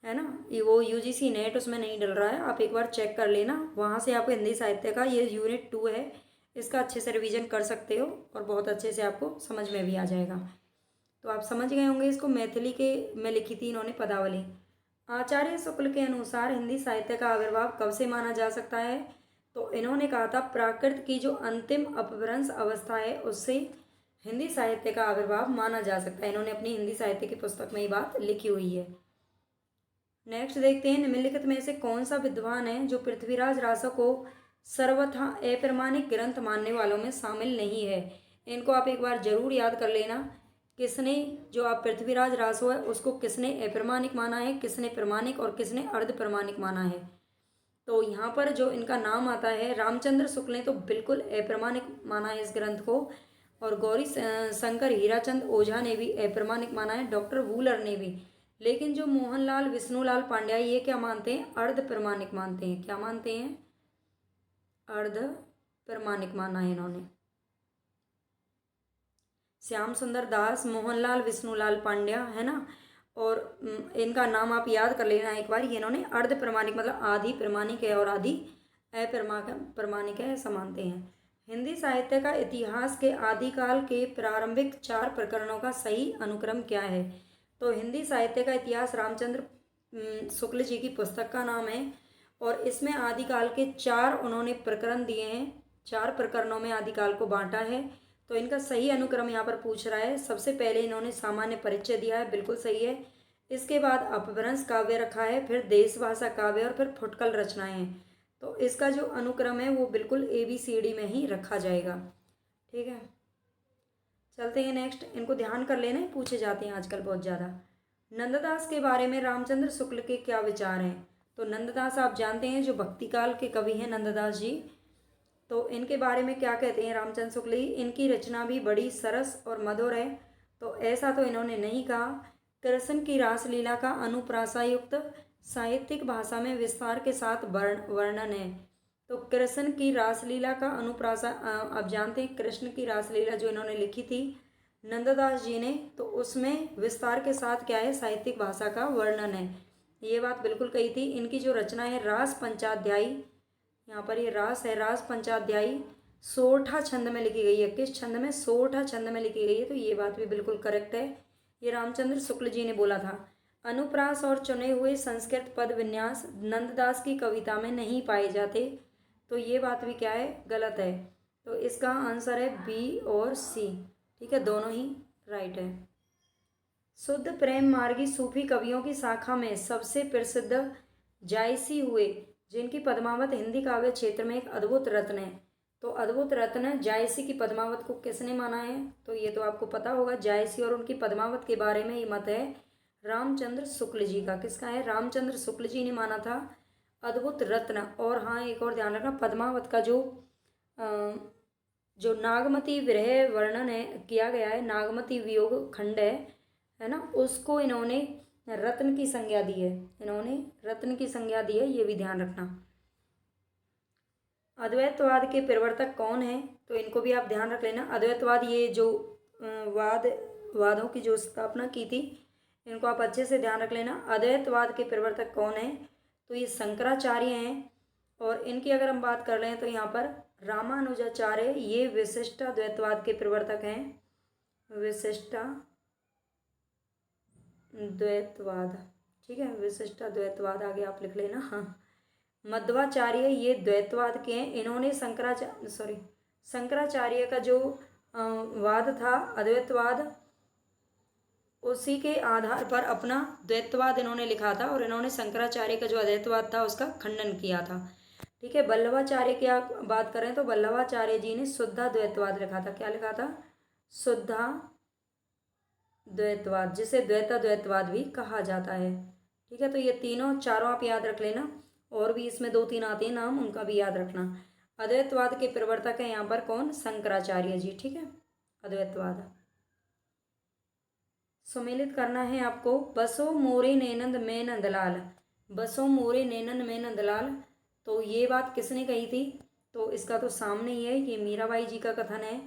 है ना। ये वो यूजीसी नेट उसमें नहीं डल रहा है, आप एक बार चेक कर लेना। वहाँ से आपको हिंदी साहित्य का ये यूनिट 2 है, इसका अच्छे से रिवीजन कर सकते हो और बहुत अच्छे से आपको समझ में भी आ जाएगा। तो आप समझ गए होंगे इसको। मैथिली के में लिखी थी इन्होंने पदावली। आचार्य शुक्ल के अनुसार हिंदी साहित्य का आविर्भाव कब से माना जा सकता है, तो इन्होंने कहा था प्राकृत की जो अंतिम अपभ्रंश अवस्था है उससे हिंदी साहित्य का आविर्भाव माना जा सकता है। इन्होंने अपनी हिंदी साहित्य की पुस्तक में ये बात लिखी हुई है। नेक्स्ट देखते हैं, निम्नलिखित में से कौन सा विद्वान है जो पृथ्वीराज रासो को सर्वथा अप्रमाणिक ग्रंथ मानने वालों में शामिल नहीं है। इनको आप एक बार जरूर याद कर लेना। किसने, जो आप पृथ्वीराज रासो है उसको किसने अप्रमाणिक माना है, किसने प्रमाणिक और किसने अर्ध प्रमाणिक माना है। तो यहाँ पर जो इनका नाम आता है, रामचंद्र शुक्ल ने तो बिल्कुल अप्रमाणिक माना है इस ग्रंथ को, और गौरी शंकर हीराचंद ओझा ने भी अप्रमाणिक माना है, डॉक्टर वूलर ने भी। लेकिन जो मोहनलाल विष्णुलाल पांड्या ये क्या मानते हैं, अर्ध प्रमाणिक मानते हैं। क्या मानते हैं, अर्ध प्रमाणिक माना है इन्होंने। श्याम सुंदर दास, मोहनलाल विष्णुलाल पांड्या, है ना। और इनका नाम आप याद कर लेना एक बार। ये इन्होंने अर्ध प्रमाणिक मतलब आधी प्रमाणिक है और आधी अप्रमाणिक है ऐसा मानते हैं। हिंदी साहित्य का इतिहास के आदिकाल के प्रारंभिक 4 प्रकरणों का सही अनुक्रम क्या है। तो हिंदी साहित्य का इतिहास रामचंद्र शुक्ल जी की पुस्तक का नाम है और इसमें आदिकाल के 4 उन्होंने प्रकरण दिए हैं। 4 प्रकरणों में आदिकाल को बांटा है। तो इनका सही अनुक्रम यहाँ पर पूछ रहा है। सबसे पहले इन्होंने सामान्य परिचय दिया है, बिल्कुल सही है। इसके बाद अपभ्रंश काव्य रखा है, फिर देश भाषा काव्य और फिर फुटकल रचनाएं हैं। तो इसका जो अनुक्रम है वो बिल्कुल ABCD में ही रखा जाएगा। ठीक है, चलते हैं नेक्स्ट। इनको ध्यान कर लेना, पूछे जाते हैं आजकल बहुत ज़्यादा। नंददास के बारे में रामचंद्र शुक्ल के क्या विचार हैं। तो नंददास आप जानते हैं जो भक्ति काल के कवि हैं नंददास जी। तो इनके बारे में क्या कहते हैं रामचंद्र शुक्ल जी, इनकी रचना भी बड़ी सरस और मधुर है। तो ऐसा तो इन्होंने नहीं कहा। कृष्ण की रासलीला का अनुप्रासायुक्त साहित्यिक भाषा में विस्तार के साथ वर्णन है। तो कृष्ण की रासलीला का अनुप्रासा आप जानते हैं कृष्ण की रासलीला जो इन्होंने लिखी थी नंददास जी ने, तो उसमें विस्तार के साथ क्या है, साहित्यिक भाषा का वर्णन है। ये बात बिल्कुल कही थी। इनकी जो रचना है रास पंचाध्यायी, यहाँ पर ये रास है, रास पंचाध्यायी सोरठा छंद में लिखी गई है। किस छंद में, सोरठा छंद में लिखी गई है। तो ये बात भी बिल्कुल करेक्ट है, ये रामचंद्र शुक्ल जी ने बोला था। अनुप्रास और चुने हुए संस्कृत पद विन्यास नंददास की कविता में नहीं पाए जाते। तो ये बात भी क्या है, गलत है। तो इसका आंसर है B और C। ठीक है, दोनों ही राइट है। शुद्ध प्रेम मार्गी सूफी कवियों की शाखा में सबसे प्रसिद्ध जायसी हुए, जिनकी पद्मावत हिंदी काव्य क्षेत्र में एक अद्भुत रत्न है। तो अद्भुत रत्न जायसी की पद्मावत को किसने माना है, तो ये तो आपको पता होगा। जायसी और उनकी पद्मावत के बारे में ये मत है रामचंद्र शुक्ल जी का। किसका है, रामचंद्र शुक्ल जी ने माना था अद्भुत रत्न। और हाँ, एक और ध्यान रखना, पद्मावत का जो नागमती विरह वर्णन है किया गया है, नागमती वियोग खंड है ना, उसको इन्होंने रत्न की संज्ञा दी है। इन्होंने रत्न की संज्ञा दी है, ये भी ध्यान रखना। अद्वैतवाद के प्रवर्तक कौन है, तो इनको भी आप ध्यान रख लेना। अद्वैतवाद ये जो वादों की जो स्थापना की थी, इनको आप अच्छे से ध्यान रख लेना। अद्वैतवाद के प्रवर्तक कौन है, तो ये शंकराचार्य हैं। और इनकी अगर हम बात कर लें तो यहाँ पर रामानुजाचार्य, ये विशिष्टाद्वैतवाद के प्रवर्तक हैं। विशिष्टाद्वैतवाद, ठीक है, विशिष्टाद्वैतवाद आगे आप लिख लेना। हाँ, मध्वाचार्य ये द्वैतवाद के हैं। इन्होंने शंकराचार्य का जो वाद था अद्वैतवाद, उसी के आधार पर अपना द्वैतवाद इन्होंने लिखा था और इन्होंने शंकराचार्य का जो अद्वैतवाद था उसका खंडन किया था। ठीक है, वल्लभाचार्य की आप बात करें तो वल्लभाचार्य जी ने शुद्धाद्वैतवाद लिखा था। क्या लिखा था, शुद्धाद्वैतवाद, जिसे द्वैताद्वैतवाद भी कहा जाता है। ठीक है, तो ये तीनों चारों आप याद रख लेना। और भी इसमें 2-3 आते हैं नाम, उनका भी याद रखना। अद्वैतवाद के प्रवर्तक हैं यहाँ पर कौन? शंकराचार्य जी। ठीक है, अद्वैतवाद। सुमेलित करना है आपको। बसो मोरे नैनंद में नंदलाल, बसो मोरे नैनंद में नंदलाल, तो ये बात किसने कही थी? तो इसका तो सामने ही है, ये मीराबाई जी का कथन है।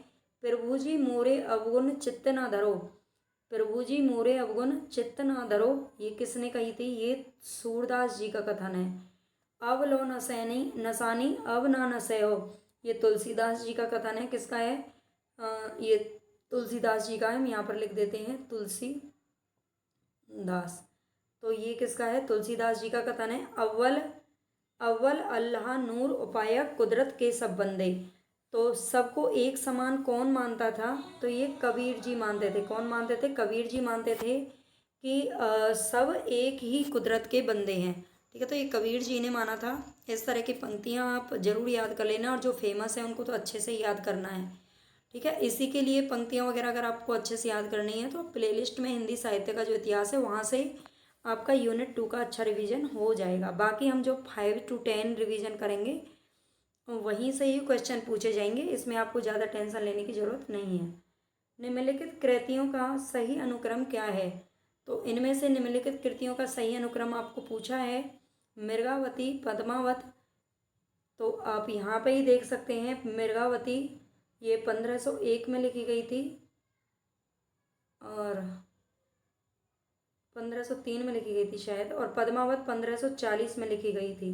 प्रभु जी मोरे अवगुण चित्त न धरो, प्रभु जी मोरे अवगुण चित्त न धरो, ये किसने कही थी? ये सूरदास जी का कथन है। अब लो नसैनी नसानी अब ना नसै हो, ये तुलसीदास जी का कथन है। किसका है? ये तुलसीदास जी का है। हम यहाँ पर लिख देते हैं तुलसी दास। तो ये किसका है? तुलसीदास जी का कथन है। अव्वल अव्वल अल्लाह नूर उपाय कुदरत के सब बंदे, तो सबको एक समान कौन मानता था? तो ये कबीर जी मानते थे। कौन मानते थे? कबीर जी मानते थे कि सब एक ही कुदरत के बंदे हैं। ठीक है, तो ये कबीर जी ने माना था। इस तरह की पंक्तियां आप जरूर याद कर लेना, और जो फेमस है उनको तो अच्छे से याद करना है। ठीक है, इसी के लिए पंक्तियां वगैरह अगर आपको अच्छे से याद करनी है तो प्लेलिस्ट में हिंदी साहित्य का जो इतिहास है वहाँ से आपका यूनिट 2 का अच्छा रिवीजन हो जाएगा। बाकी हम जो 5 to 10 रिवीजन करेंगे वहीं से ही क्वेश्चन पूछे जाएंगे, इसमें आपको ज़्यादा टेंशन लेने की ज़रूरत नहीं है। निम्नलिखित कृतियों का सही अनुक्रम क्या है? तो इनमें से निम्नलिखित कृतियों का सही अनुक्रम आपको पूछा है मृगावती, पद्मावत। तो आप यहाँ पे ही देख सकते हैं, मृगावती ये 1501 में लिखी गई थी और 1503 में लिखी गई थी शायद, और पद्मावत 1540 में लिखी गई थी।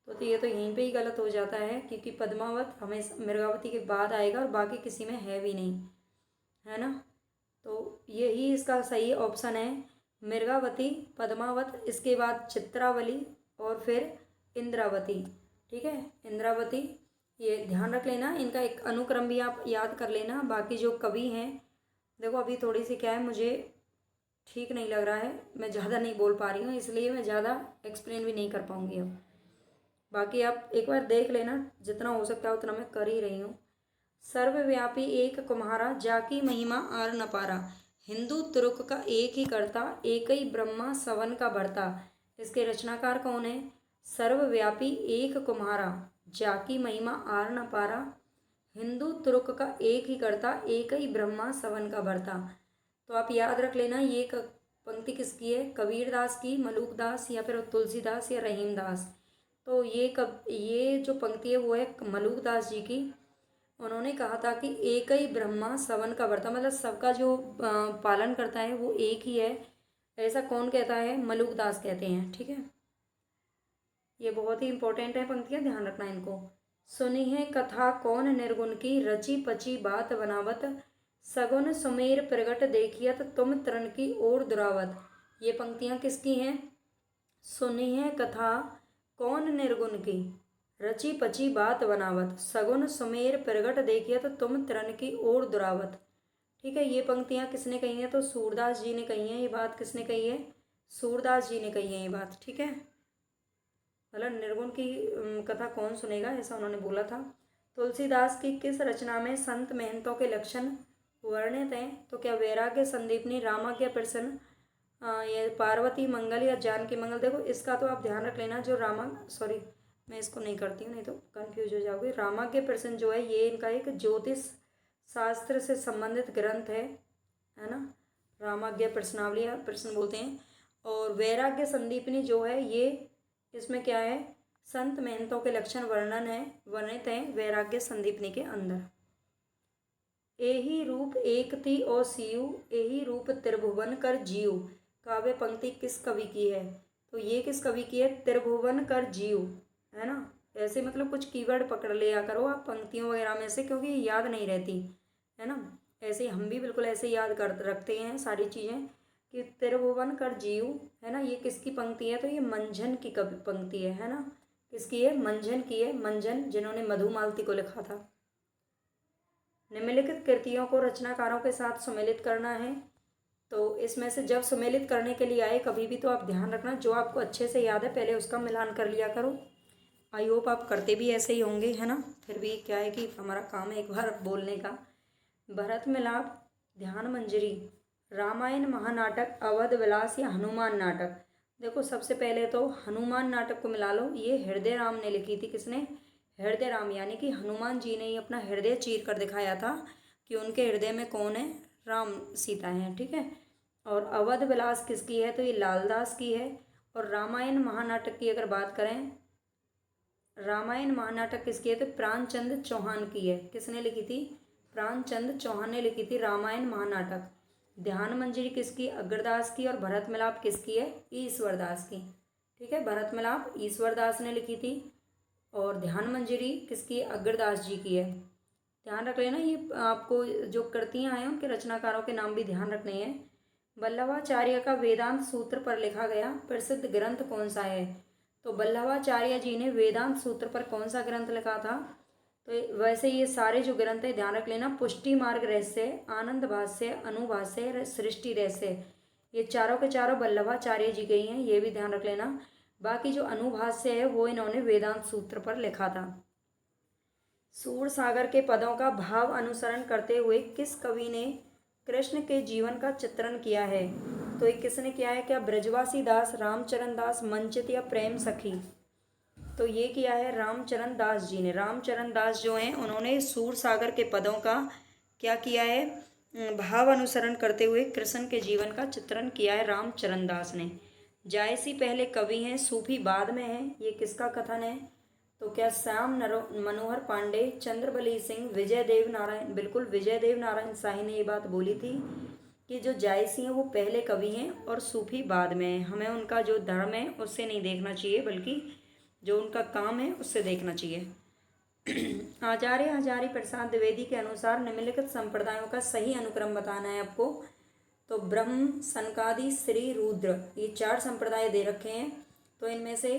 तो ये तो यहीं पे ही गलत हो जाता है, क्योंकि पद्मावत हमेशा मृगावती के बाद आएगा और बाकी किसी में है भी नहीं, है ना। तो यही इसका सही ऑप्शन है, मृगावती, पद्मावत, इसके बाद चित्रावली और फिर इंद्रावती। ठीक है, इंद्रावती, ये ध्यान रख लेना। इनका एक अनुक्रम भी आप याद कर लेना। बाकी जो कवि हैं, देखो अभी थोड़ी सी क्या है, मुझे ठीक नहीं लग रहा है, मैं ज़्यादा नहीं बोल पा रही हूँ, इसलिए मैं ज़्यादा एक्सप्लेन भी नहीं कर पाऊँगी अब। बाकी आप एक बार देख लेना, जितना हो सकता है उतना मैं कर ही रही हूँ। सर्वव्यापी एक कुम्हारा, जाकी महिमा आर न पारा, हिंदू तुर्क का एक ही करता, एक ही ब्रह्मा सवन का भरता। इसके रचनाकार कौन है? सर्वव्यापी एक कुम्हारा, जाकी महिमा आर न पारा, हिंदू तुर्क का एक ही करता, एक ही ब्रह्मा सवन का भरता। तो आप याद रख लेना, ये पंक्ति किसकी है? कबीरदास की, मलूकदास या फिर तुलसीदास या रहीमदास। तो ये जो पंक्ति है वो है मलूकदास जी की। उन्होंने कहा था कि एक ही ब्रह्मा सवन का भरता, मतलब सबका जो पालन करता है वो एक ही है। ऐसा कौन कहता है? मलूकदास कहते हैं। ठीक है, ये बहुत ही इंपॉर्टेंट है पंक्तियां, ध्यान रखना इनको। सुनी है कथा कौन निर्गुण की, रची पची बात बनावत, सगुन सुमेर प्रगट देखियत, तुम तरण की ओर दुरावत। ये पंक्तियां किसकी हैं? सुनी है कथा कौन निर्गुण की, रची पची बात बनावत, सगुन सुमेर प्रगट देखियत, तुम तरण की ओर दुरावत। ठीक है, ये पंक्तियां किसने कही हैं? तो सूरदास जी ने कही हैं। ये बात किसने कही है? सूरदास जी ने कही है ये बात। ठीक है, मतलब निर्गुण की कथा कौन सुनेगा, ऐसा उन्होंने बोला था। तुलसीदास की किस रचना में संत महंतों के लक्षण वर्णित हैं? तो क्या वैराग्य संदीपनी, रामाज्ञा प्रसन्न, ये पार्वती मंगल या जानकी मंगल। देखो इसका तो आप ध्यान रख लेना, जो सॉरी मैं इसको नहीं करती हूँ, नहीं तो कंफ्यूज हो जाओगे। रामाज्ञा प्रसन्न जो है ये इनका एक ज्योतिष शास्त्र से संबंधित ग्रंथ है ना, रामाज्ञा प्रश्नावली प्रश्न बोलते हैं। और वैराग्य संदीपनी जो है ये, इसमें क्या है? संत महंतों के लक्षण वर्णित हैं वैराग्य संदीपनी के अंदर। एही रूप एक थी ओ सियु, एही रूप त्रिभुवन कर जीव, काव्य पंक्ति किस कवि की है? तो ये किस कवि की है? त्रिभुवन कर जीव, है ना। ऐसे मतलब कुछ कीवर्ड पकड़ लिया करो आप पंक्तियों वगैरह में से, क्योंकि याद नहीं रहती, है ना। ऐसे हम भी बिल्कुल ऐसे याद कर रखते हैं सारी चीज़ें कि त्रिभुवन कर जीव, है ना। ये किसकी पंक्ति है? तो ये मंझन की कवि पंक्ति है ना। किसकी है? मंझन की है। मंझन जिन्होंने मधुमालती को लिखा था। निम्नलिखित कृतियों को रचनाकारों के साथ सुमेलित करना है। तो इसमें से जब सुमेलित करने के लिए आए कभी भी तो आप ध्यान रखना, जो आपको अच्छे से याद है पहले उसका मिलान कर लिया करो। आई होप आप करते भी ऐसे ही होंगे, है ना। फिर भी क्या है कि हमारा काम है एक बार बोलने का। भरत मिलाप, ध्यान मंजरी, रामायण महानाटक, अवध विलास या हनुमान नाटक। देखो सबसे पहले तो हनुमान नाटक को मिला लो, ये हृदय राम ने लिखी थी। किसने? हृदय राम यानी कि हनुमान जी ने ही अपना हृदय चीर कर दिखाया था कि उनके हृदय में कौन है, राम सीता हैं, ठीक है। और अवध विलास किसकी है, तो ये लालदास की है। और रामायण महानाटक की अगर बात करें, रामायण महानाटक किसकी है, तो प्राणचंद चौहान की है। किसने लिखी थी, प्राणचंद चौहान ने लिखी थी रामायण महानाटक। ध्यान मंजरी किसकी, अग्रदास की। और भरत मिलाप किसकी है, ईश्वर दास की, ठीक है। भरत मिलाप ईश्वर दास ने लिखी थी और ध्यान मंजरी किसकी, अग्रदास जी की है। ध्यान रख लेना, ये आपको जो कृतियाँ हैं उनके रचनाकारों के नाम भी ध्यान रखने हैं। वल्लभाचार्य का वेदांत सूत्र पर लिखा गया प्रसिद्ध ग्रंथ कौन सा है, तो वल्लभाचार्य जी ने वेदांत सूत्र पर कौन सा ग्रंथ लिखा था, तो वैसे ये सारे जो ग्रंथ है ध्यान रख लेना, पुष्टि मार्ग रहस्य, आनंद भाष्य, अनुभाष्य, सृष्टि रहस्य, ये चारों के चारों वल्लभाचार्य जी के ही हैं, ये भी ध्यान रख लेना। बाकी जो अनुभाष्य है वो इन्होंने वेदांत सूत्र पर लिखा था। सूर सागर के पदों का भाव अनुसरण करते हुए किस कवि ने कृष्ण के जीवन का चित्रण किया है, तो ये किसने किया है, क्या ब्रजवासी दास, रामचरण दास, मंचित या प्रेम सखी, तो ये किया है रामचरण दास जी ने। रामचरण दास जो हैं उन्होंने सूर सागर के पदों का क्या किया है, भाव अनुसरण करते हुए कृष्ण के जीवन का चित्रण किया है रामचरण दास ने। जायसी पहले कवि हैं, सूफी बाद में हैं, ये किसका कथन है, तो क्या श्याम मनोहर पांडे, चंद्रबली सिंह, विजय देव नारायण, बिल्कुल विजय देव नारायण शाही ने ये बात बोली थी कि जो जायसी हैं वो पहले कवि हैं और सूफी बाद में हैं। हमें उनका जो धर्म है उससे नहीं देखना चाहिए, बल्कि जो उनका काम है उससे देखना चाहिए। आचार्य हजारी प्रसाद द्विवेदी के अनुसार निम्नलिखित संप्रदायों का सही अनुक्रम बताना है आपको, तो ब्रह्म, सनकादि, श्री, रुद्र, ये 4 संप्रदाय दे रखे हैं। तो इनमें से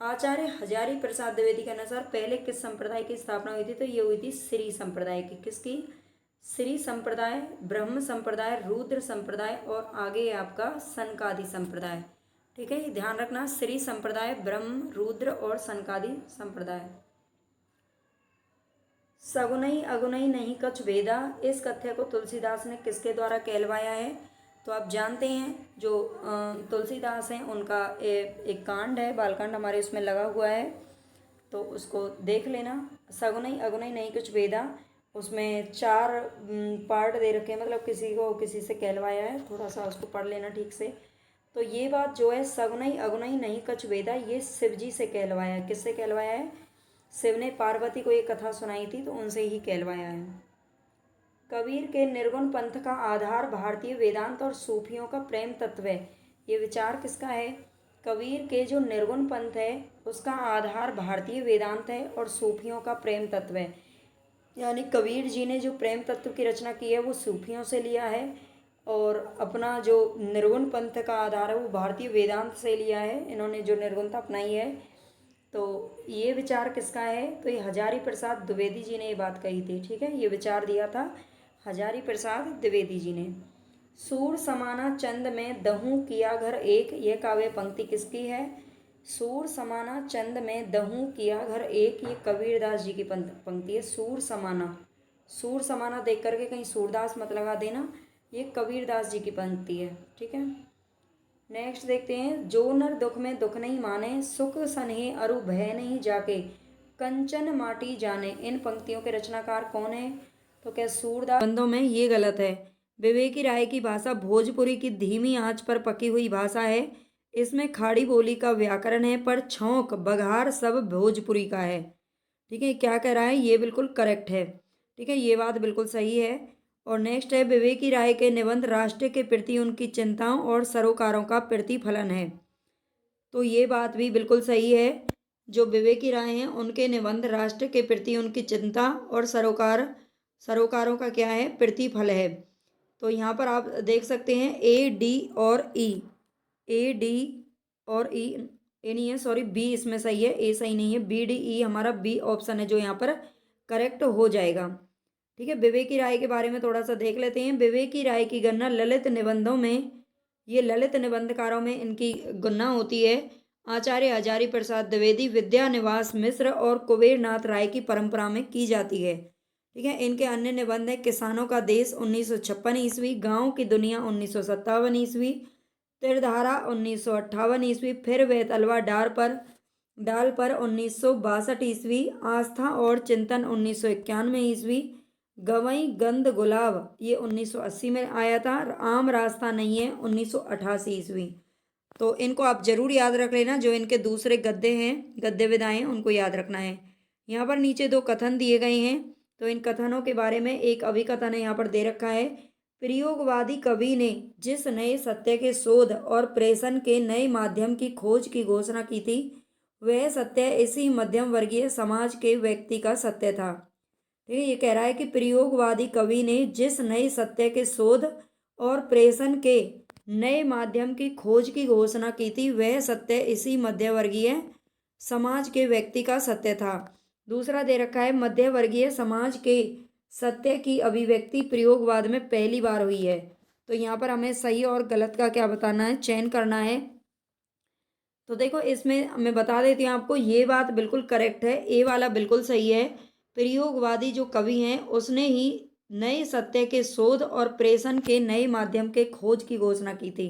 आचार्य हजारी प्रसाद द्विवेदी के अनुसार पहले किस संप्रदाय की स्थापना हुई थी, तो ये हुई थी श्री संप्रदाय की। किसकी, श्री संप्रदाय, ब्रह्म संप्रदाय, रुद्र संप्रदाय और आगे आपका सनकादि संप्रदाय, ठीक है। ये ध्यान रखना, श्री संप्रदाय, ब्रह्म, रुद्र और सनकादि संप्रदाय। सगुनई अगुनई नहीं कछ वेदा, इस कथ्य को तुलसीदास ने किसके द्वारा कहलवाया है, तो आप जानते हैं जो तुलसीदास हैं उनका एक कांड है, बालकांड हमारे उसमें लगा हुआ है, तो उसको देख लेना। सगुनई अगुनई नहीं कुछ वेदा, उसमें 4 पार्ट दे रखे हैं, मतलब किसी को किसी से कहलवाया है, थोड़ा सा उसको पढ़ लेना ठीक से। तो ये बात जो है सगुनई अगुनई नहीं कछ वेदा, ये शिव जी से कहलवाया है। किससे कहलवाया है, शिव ने पार्वती को ये कथा सुनाई थी तो उनसे ही कहलवाया है। कबीर के निर्गुण पंथ का आधार भारतीय वेदांत और सूफियों का प्रेम तत्व है, ये विचार किसका है, कबीर के जो निर्गुण पंथ है उसका आधार भारतीय वेदांत है और सूफियों का प्रेम तत्व है। यानी कबीर जी ने जो प्रेम तत्व की रचना की है वो सूफियों से लिया है और अपना जो निर्गुण पंथ का आधार है वो भारतीय वेदांत से लिया है, इन्होंने जो निर्गुणता अपनाई है। तो ये विचार किसका है, तो ये हजारी प्रसाद द्विवेदी जी ने ये बात कही थी, ठीक है। ये विचार दिया था हजारी प्रसाद द्विवेदी जी ने। सूर समाना चंद में दहूं किया घर एक, ये काव्य पंक्ति किसकी है, सूर समाना चंद में दहूं किया घर एक, ये कबीरदास जी की पंक्ति है। सूर समाना, सूर समाना देख करके कहीं सूरदास मत लगा देना, ये कबीरदास जी की पंक्ति है, ठीक है। नेक्स्ट देखते हैं, जो नर दुख में दुख नहीं माने, सुख सनहे अरु भय नहीं जाके, कंचन माटी जाने, इन पंक्तियों के रचनाकार कौन है, तो क्या सूरदास। बंदों में ये गलत है, विवेकी राय की भाषा भोजपुरी की धीमी आंच पर पकी हुई भाषा है, इसमें खाड़ी बोली का व्याकरण है पर छौंक बघार सब भोजपुरी का है, ठीक है। क्या कह रहा है, ये बिल्कुल करेक्ट है, ठीक है, ये बात बिल्कुल सही है। और नेक्स्ट है, विवेकी राय के निबंध राष्ट्र के प्रति उनकी चिंताओं और सरोकारों का प्रतिफलन है, तो ये बात भी बिल्कुल सही है। जो विवेकी राय हैं उनके निबंध राष्ट्र के प्रति उनकी चिंता और सरोकारों का क्या है, प्रतिफल है। तो यहाँ पर आप देख सकते हैं ए डी और ई, ए डी और ई, ए नहीं है सॉरी, बी इसमें सही है, ए सही नहीं है, बी डी ई हमारा बी ऑप्शन है जो यहाँ पर करेक्ट हो जाएगा, ठीक है। विवेकी राय के बारे में थोड़ा सा देख लेते हैं। विवेकी राय की गणना ललित निबंधों में, ये ललित निबंधकारों में इनकी गणना होती है। आचार्य हजारी प्रसाद द्विवेदी, विद्यानिवास मिश्र और कुबेरनाथ राय की परंपरा में की जाती है, ठीक है। इनके अन्य निबंध है किसानों का देश 1956 ईस्वी, गाँव की दुनिया 1957 ईस्वी, त्रिधारा 1958 ईस्वी, फिर वे तलवा डार पर डाल पर 1962 ईस्वी, आस्था और चिंतन 1991 ईस्वी, गवई गंध गुलाब ये 1980 में आया था, आम रास्ता नहीं है 1988 ईस्वी। तो इनको आप जरूर याद रख लेना, जो इनके दूसरे गद्य हैं, गद्य विधाएं हैं, उनको याद रखना है। यहाँ पर नीचे दो कथन दिए गए हैं, तो इन कथनों के बारे में एक अभिकथन है यहाँ पर दे रखा है। प्रयोगवादी कवि ने जिस नए सत्य के शोध और प्रेषण के नए माध्यम की खोज की घोषणा की थी, वह सत्य इसी मध्यम वर्गीय समाज के व्यक्ति का सत्य था। ठीक है, ये कह रहा है कि प्रयोगवादी कवि ने जिस नए सत्य के शोध और प्रेषण के नए माध्यम की खोज की घोषणा की थी, वह सत्य इसी मध्यवर्गीय समाज के व्यक्ति का सत्य था। दूसरा दे रखा है, मध्यवर्गीय समाज के सत्य की अभिव्यक्ति प्रयोगवाद में पहली बार हुई है। तो यहाँ पर हमें सही और गलत का क्या बताना है, चयन करना है। तो देखो इसमें मैं बता देती हूँ आपको, ये बात बिल्कुल करेक्ट है, ए वाला बिल्कुल सही है। प्रयोगवादी जो कवि हैं उसने ही नए सत्य के शोध और प्रेषण के नए माध्यम के खोज की घोषणा की थी।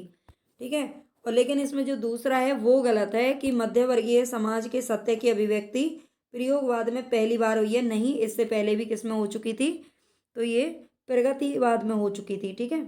ठीक है, और लेकिन इसमें जो दूसरा है वो गलत है कि मध्यवर्गीय समाज के सत्य की अभिव्यक्ति प्रयोगवाद में पहली बार हुई है। नहीं, इससे पहले भी किसमें हो चुकी थी, तो ये प्रगतिवाद में हो चुकी थी। ठीक है,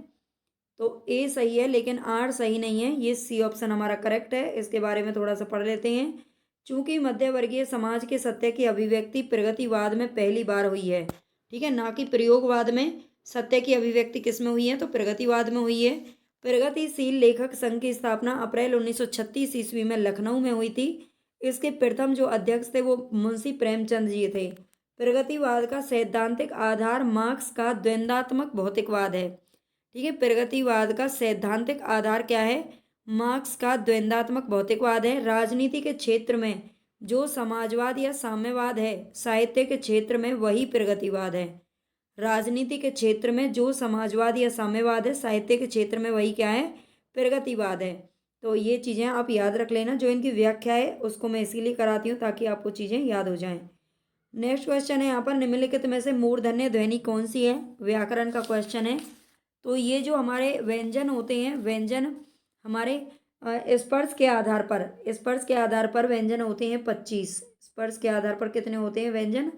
तो ए सही है लेकिन आर सही नहीं है, ये सी ऑप्शन हमारा करेक्ट है। इसके बारे में थोड़ा सा पढ़ लेते हैं। चूंकि मध्यवर्गीय समाज के सत्य की अभिव्यक्ति प्रगतिवाद में पहली बार हुई है, ठीक है, ना कि प्रयोगवाद में सत्य की अभिव्यक्ति किस में हुई है, तो प्रगतिवाद में हुई है। प्रगतिशील लेखक संघ की स्थापना अप्रैल 1936 ईस्वी में लखनऊ में हुई थी। इसके प्रथम जो अध्यक्ष थे वो मुंशी प्रेमचंद जी थे। प्रगतिवाद का सैद्धांतिक आधार मार्क्स का द्वंद्वात्मक भौतिकवाद है। ठीक है, प्रगतिवाद का सैद्धांतिक आधार क्या है, मार्क्स का द्वंद्वात्मक भौतिकवाद है। राजनीति के क्षेत्र में जो समाजवाद या साम्यवाद है, साहित्य के क्षेत्र में वही प्रगतिवाद है। राजनीति के क्षेत्र में जो समाजवाद या साम्यवाद है, साहित्य के क्षेत्र में वही क्या है, प्रगतिवाद है। तो ये चीज़ें आप याद रख लेना। जो इनकी व्याख्या है उसको मैं इसीलिए कराती हूँ ताकि आपको चीज़ें याद हो जाएं। नेक्स्ट क्वेश्चन है यहाँ पर, निम्नलिखित में से मूर्धन्य ध्वनि कौन सी है, व्याकरण का क्वेश्चन है। तो ये जो हमारे व्यंजन होते हैं, व्यंजन हमारे स्पर्श के आधार पर, स्पर्श के आधार पर व्यंजन होते हैं 25। स्पर्श के आधार पर कितने होते हैं व्यंजन,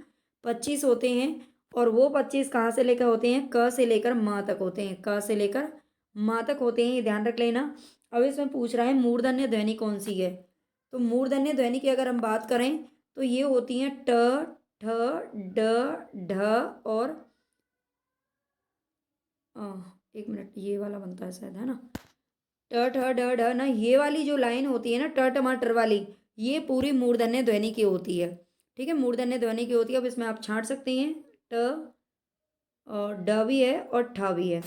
25 होते हैं। और वो 25 कहाँ से लेकर होते हैं, क से लेकर माँ तक होते हैं, क से लेकर माँ तक होते हैं, ये ध्यान रख लेना। अब इसमें पूछ रहा है मूर्धन्य ध्वनि कौन सी है। तो मूर्धन्य ध्वनि की अगर हम बात करें तो ये होती हैं ट, ठ, ड, ढ और एक मिनट, ये वाला बनता है शायद, है ना, ट ठ ड ढ ना, ये वाली जो लाइन होती है ना ट टमाटर वाली, ये पूरी मूर्धन्य ध्वनि की होती है। ठीक है, मूर्धन्य ध्वनि की होती है। अब इसमें आप छांट सकते हैं, ट और ड भी है और ठ भी है।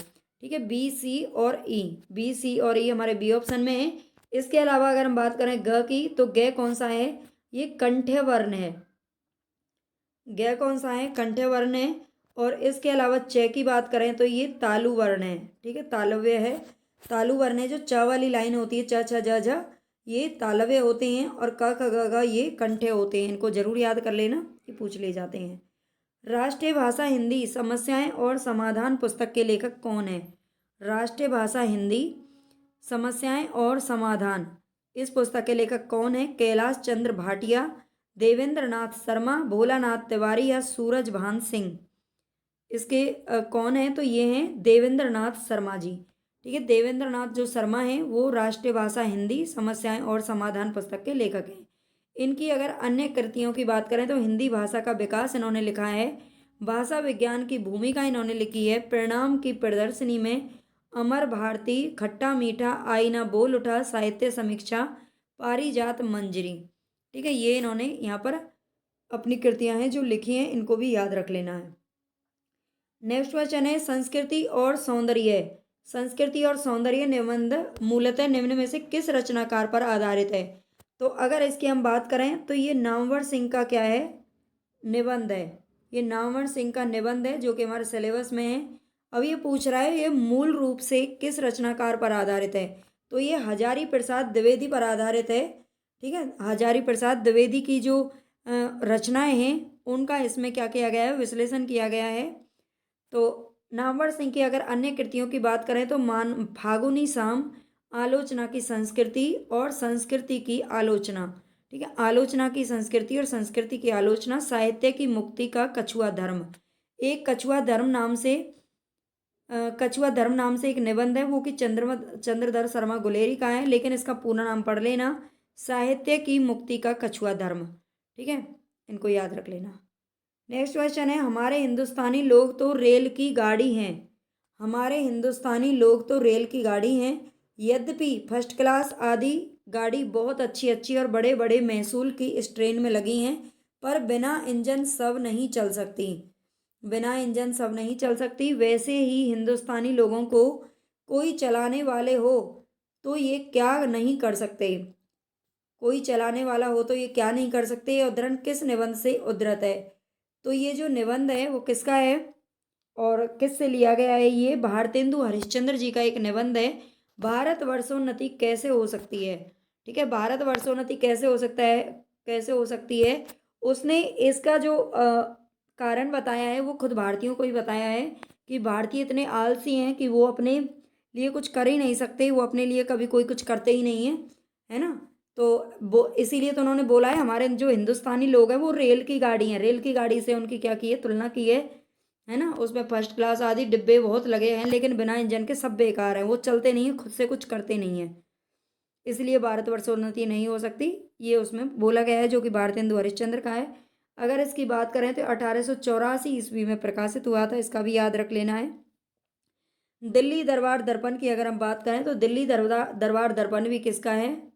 ठीक है, बी सी और ई, बी सी और ई हमारे बी ऑप्शन में है। इसके अलावा अगर हम बात करें ग की, तो ग कौन सा है, ये कंठ्य वर्ण है। ग कौन सा है, कंठ्य वर्ण है। और इसके अलावा च की बात करें तो ये तालु वर्ण है। ठीक है, तालव्य है, तालु वर्ण है। जो च वाली लाइन होती है, च छ ज झ, ये तालव्य होते हैं। और क ख ग घ ये कंठ्य होते हैं। इनको जरूर याद कर लेना, ये पूछ ले जाते हैं। राष्ट्रीय भाषा हिंदी समस्याएं और समाधान पुस्तक के लेखक कौन है। राष्ट्रीय भाषा हिंदी समस्याएं और समाधान, इस पुस्तक के लेखक कौन है, कैलाश चंद्र भाटिया, देवेंद्र नाथ शर्मा, भोलानाथ तिवारी या सूरज भान सिंह। इसके कौन है, तो ये हैं देवेंद्र नाथ शर्मा जी। ठीक है, देवेंद्र नाथ जो शर्मा हैं वो राष्ट्रीय भाषा हिंदी समस्याएं और समाधान पुस्तक के लेखक हैं। इनकी अगर अन्य कृतियों की बात करें तो हिंदी भाषा का विकास इन्होंने लिखा है, भाषा विज्ञान की भूमिका इन्होंने लिखी है, परिणाम की प्रदर्शनी में, अमर भारती, खट्टा मीठा, आईना बोल उठा, साहित्य समीक्षा, पारिजात मंजरी। ठीक है, ये इन्होंने यहाँ पर अपनी कृतियां हैं जो लिखी हैं, इनको भी याद रख लेना है। नेक्स्ट क्वेश्चन है, संस्कृति और सौंदर्य। संस्कृति और सौंदर्य निबंध मूलतः निम्न में से किस रचनाकार पर आधारित है। तो अगर इसकी हम बात करें तो ये नामवर सिंह का क्या है, निबंध है। ये नामवर सिंह का निबंध है जो कि हमारे सिलेबस में है। अब ये पूछ रहा है ये मूल रूप से किस रचनाकार पर आधारित है, तो ये हजारी प्रसाद द्विवेदी पर आधारित है। ठीक है, हजारी प्रसाद द्विवेदी की जो रचनाएं हैं उनका इसमें क्या किया गया है, विश्लेषण किया गया है। तो नामवर सिंह की अगर अन्य कृतियों की बात करें तो मान फागुनी शाम, आलोचना की संस्कृति और संस्कृति की आलोचना। ठीक है। आलोचना की संस्कृति और संस्कृति की आलोचना, साहित्य की मुक्ति का कछुआ धर्म। एक कछुआ धर्म नाम से एक निबंध है, वो कि चंद्रधर शर्मा गुलेरी का है, लेकिन इसका पूरा नाम पढ़ लेना, साहित्य की मुक्ति का कछुआ धर्म। ठीक है, इनको याद रख लेना। नेक्स्ट क्वेश्चन है, हमारे हिंदुस्तानी लोग तो रेल की गाड़ी हैं। हमारे हिंदुस्तानी लोग तो रेल की गाड़ी हैं, यद्यपि फर्स्ट क्लास आदि गाड़ी बहुत अच्छी अच्छी और बड़े बड़े महसूल की इस ट्रेन में लगी हैं, पर बिना इंजन सब नहीं चल सकती। बिना इंजन सब नहीं चल सकती। वैसे ही हिंदुस्तानी लोगों को कोई चलाने वाले हो तो ये क्या नहीं कर सकते। कोई चलाने वाला हो तो ये क्या नहीं कर सकते। ये उद्धरण किस निबंध से उद्धृत है? तो ये जो निबंध है वो किसका है और किस से लिया गया है? ये भारतेंदु हरिश्चंद्र जी का एक निबंध है, भारत वर्षोन्नति कैसे हो सकती है। ठीक है, भारत वर्षोन्नति कैसे हो सकता है, कैसे हो सकती है। उसने इसका जो कारण बताया है वो खुद भारतीयों को ही बताया है कि भारतीय इतने आलसी हैं कि वो अपने लिए कुछ कर ही नहीं सकते, वो अपने लिए कभी कोई कुछ करते ही नहीं है, है ना। तो वो इसीलिए तो उन्होंने बोला है हमारे जो हिंदुस्तानी लोग हैं वो रेल की गाड़ी हैं, रेल की गाड़ी से उनकी क्या की है, तुलना की है ना। उसमें फर्स्ट क्लास आदि डिब्बे बहुत लगे हैं, लेकिन बिना इंजन के सब बेकार हैं, वो चलते नहीं हैं, खुद से कुछ करते नहीं हैं, इसलिए भारतवर्ष उन्नति नहीं हो सकती। ये उसमें बोला गया है, जो कि भारतेंदु हरिश्चंद्र का है। अगर इसकी बात करें तो 1884 ईस्वी में प्रकाशित हुआ था, इसका भी याद रख लेना है। दिल्ली दरबार दर्पण की अगर हम बात करें तो दिल्ली दरबार दर्पण भी किसका है?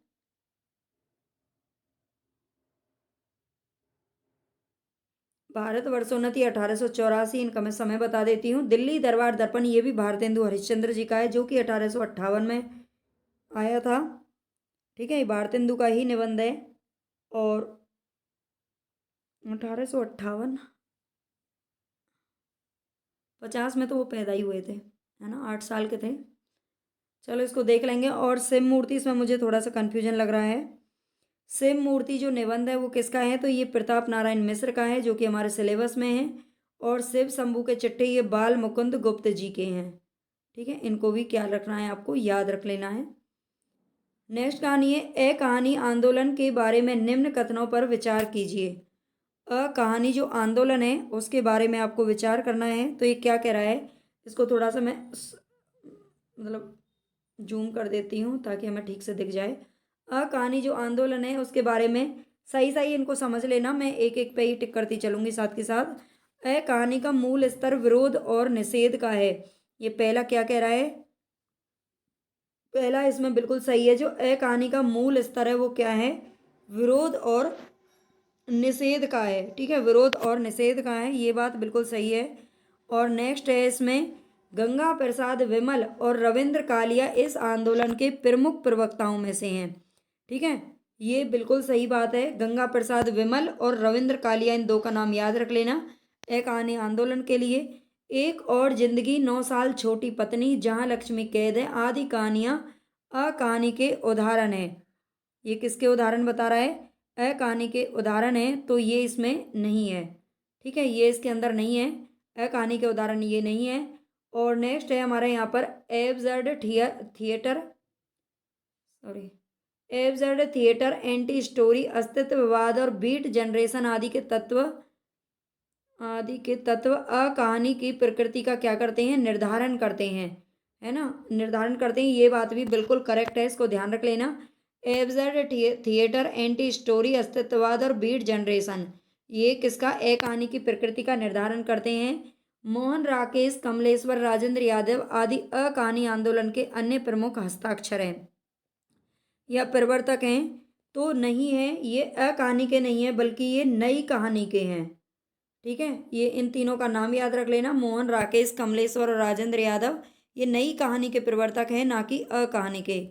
भारत वर्षोन्नति 1884, इनका मैं समय बता देती हूँ। दिल्ली दरबार दर्पण ये भी भारतेंदु हरिश्चंद्र जी का है, जो कि 1858 में आया था। ठीक है, ये भारतेंदु का ही निबंध है। और 1858 50 में तो वो पैदा ही हुए थे, है ना, 8 साल के थे। चलो इसको देख लेंगे। और शिव मूर्ति, इसमें मुझे थोड़ा सा कन्फ्यूजन लग रहा है। शिव मूर्ति जो निबंध है वो किसका है? तो ये प्रताप नारायण मिश्र का है, जो कि हमारे सिलेबस में है। और शिव शंभू के चिट्ठे ये बाल मुकुंद गुप्त जी के हैं। ठीक है, इनको भी क्या रखना है, आपको याद रख लेना है। नेक्स्ट कहानी है, ए कहानी आंदोलन के बारे में निम्न कथनों पर विचार कीजिए। कहानी जो आंदोलन है उसके बारे में आपको विचार करना है। तो ये क्या कह रहा है, इसको थोड़ा सा मैं मतलब जूम कर देती हूँ ताकि हमें ठीक से दिख जाए। कहानी जो आंदोलन है उसके बारे में सही सही इनको समझ लेना, मैं एक एक पे ही टिक करती चलूंगी साथ के साथ। कहानी का मूल स्तर विरोध और निषेध का है। ये पहला क्या कह रहा है? पहला इसमें बिल्कुल सही है, जो कहानी का मूल स्तर है वो क्या है? विरोध और निषेध का है। ठीक है, विरोध और निषेध का है, ये बात बिल्कुल सही है। और नेक्स्ट है इसमें, गंगा प्रसाद विमल और रविंद्र कालिया इस आंदोलन के प्रमुख प्रवक्ताओं में से हैं। ठीक है, ये बिल्कुल सही बात है। गंगा प्रसाद विमल और रविंद्र कालिया, इन दो का नाम याद रख लेना एक कहानी आंदोलन के लिए। एक और जिंदगी, 9 साल छोटी पत्नी, जहां लक्ष्मी कैद है आदि कहानियां कहानी के उदाहरण है। ये किसके उदाहरण बता रहा है? कहानी के उदाहरण है, तो ये इसमें नहीं है। ठीक है, ये इसके अंदर नहीं है, कहानी के उदाहरण ये नहीं है। और नेक्स्ट है हमारे यहाँ पर एब्सर्ड थिएटर, एंटी स्टोरी, अस्तित्ववाद और बीट जनरेशन आदि के तत्व कहानी की प्रकृति का क्या करते हैं? निर्धारण करते हैं, है ना, निर्धारण करते हैं। ये बात भी बिल्कुल करेक्ट है, इसको ध्यान रख लेना। एब्सर्ड थिएटर, एंटी स्टोरी, अस्तित्ववाद और बीट जनरेशन, ये किसका? कहानी की प्रकृति का निर्धारण करते हैं। मोहन राकेश, कमलेश्वर, राजेंद्र यादव आदि कहानी आंदोलन के अन्य प्रमुख हस्ताक्षर हैं या प्रवर्तक हैं। तो नहीं है, ये कहानी के नहीं है, बल्कि ये नई कहानी के हैं। ठीक है, ये इन तीनों का नाम याद रख लेना, मोहन राकेश, कमलेश्वर और राजेंद्र यादव, ये नई कहानी के प्रवर्तक हैं, ना कि कहानी के।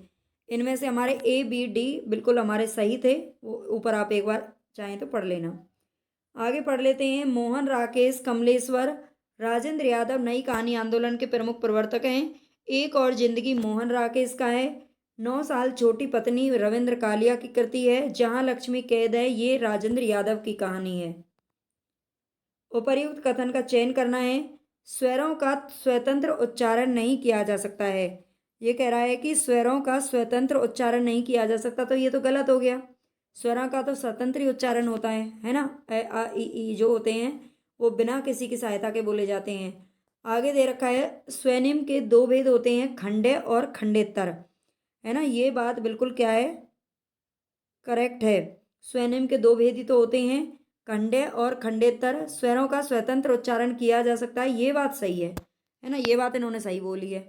इनमें से हमारे A B D बिल्कुल हमारे सही थे, वो ऊपर आप एक बार चाहें तो पढ़ लेना। आगे पढ़ लेते हैं। मोहन राकेश, कमलेश्वर, राजेंद्र यादव नई कहानी आंदोलन के प्रमुख प्रवर्तक हैं। एक और जिंदगी मोहन राकेश का है। 9 साल छोटी पत्नी रविंद्र कालिया की कृति है। जहां लक्ष्मी कैद है, ये राजेंद्र यादव की कहानी है। उपर्युक्त कथन का चयन करना है। स्वरों का स्वतंत्र उच्चारण नहीं किया जा सकता है। ये कह रहा है कि स्वरों का स्वतंत्र उच्चारण नहीं किया जा सकता, तो ये तो गलत हो गया। स्वरों का तो स्वतंत्र ही उच्चारण होता है ना। अ आ इ ई जो होते हैं वो बिना किसी की सहायता के बोले जाते हैं। आगे दे रखा है स्वनिम के दो भेद होते हैं, खंडे और खंडेतर, है ना। ये बात बिल्कुल क्या है, करेक्ट है। स्वनिम के दो भेद ही तो होते हैं, खंडे और खंडेतर। स्वरों का स्वतंत्र उच्चारण किया जा सकता है, ये बात सही है ना। ये बात इन्होंने सही बोली है।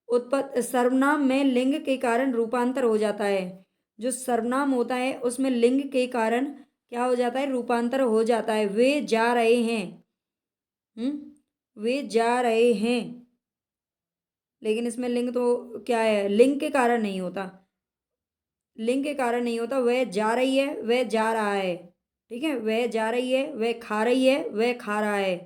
उत्पत्ति सर्वनाम में लिंग के कारण रूपांतर हो जाता है। जो सर्वनाम होता है उसमें लिंग के कारण क्या हो जाता है, रूपांतर हो जाता है। वे जा रहे हैं, वे जा रहे हैं, लेकिन इसमें लिंग तो क्या है, लिंग के कारण नहीं होता, लिंग के कारण नहीं होता। वह जा रही है, वह जा रहा है, ठीक है। वह जा रही है, वह खा रही है, वह खा रहा है,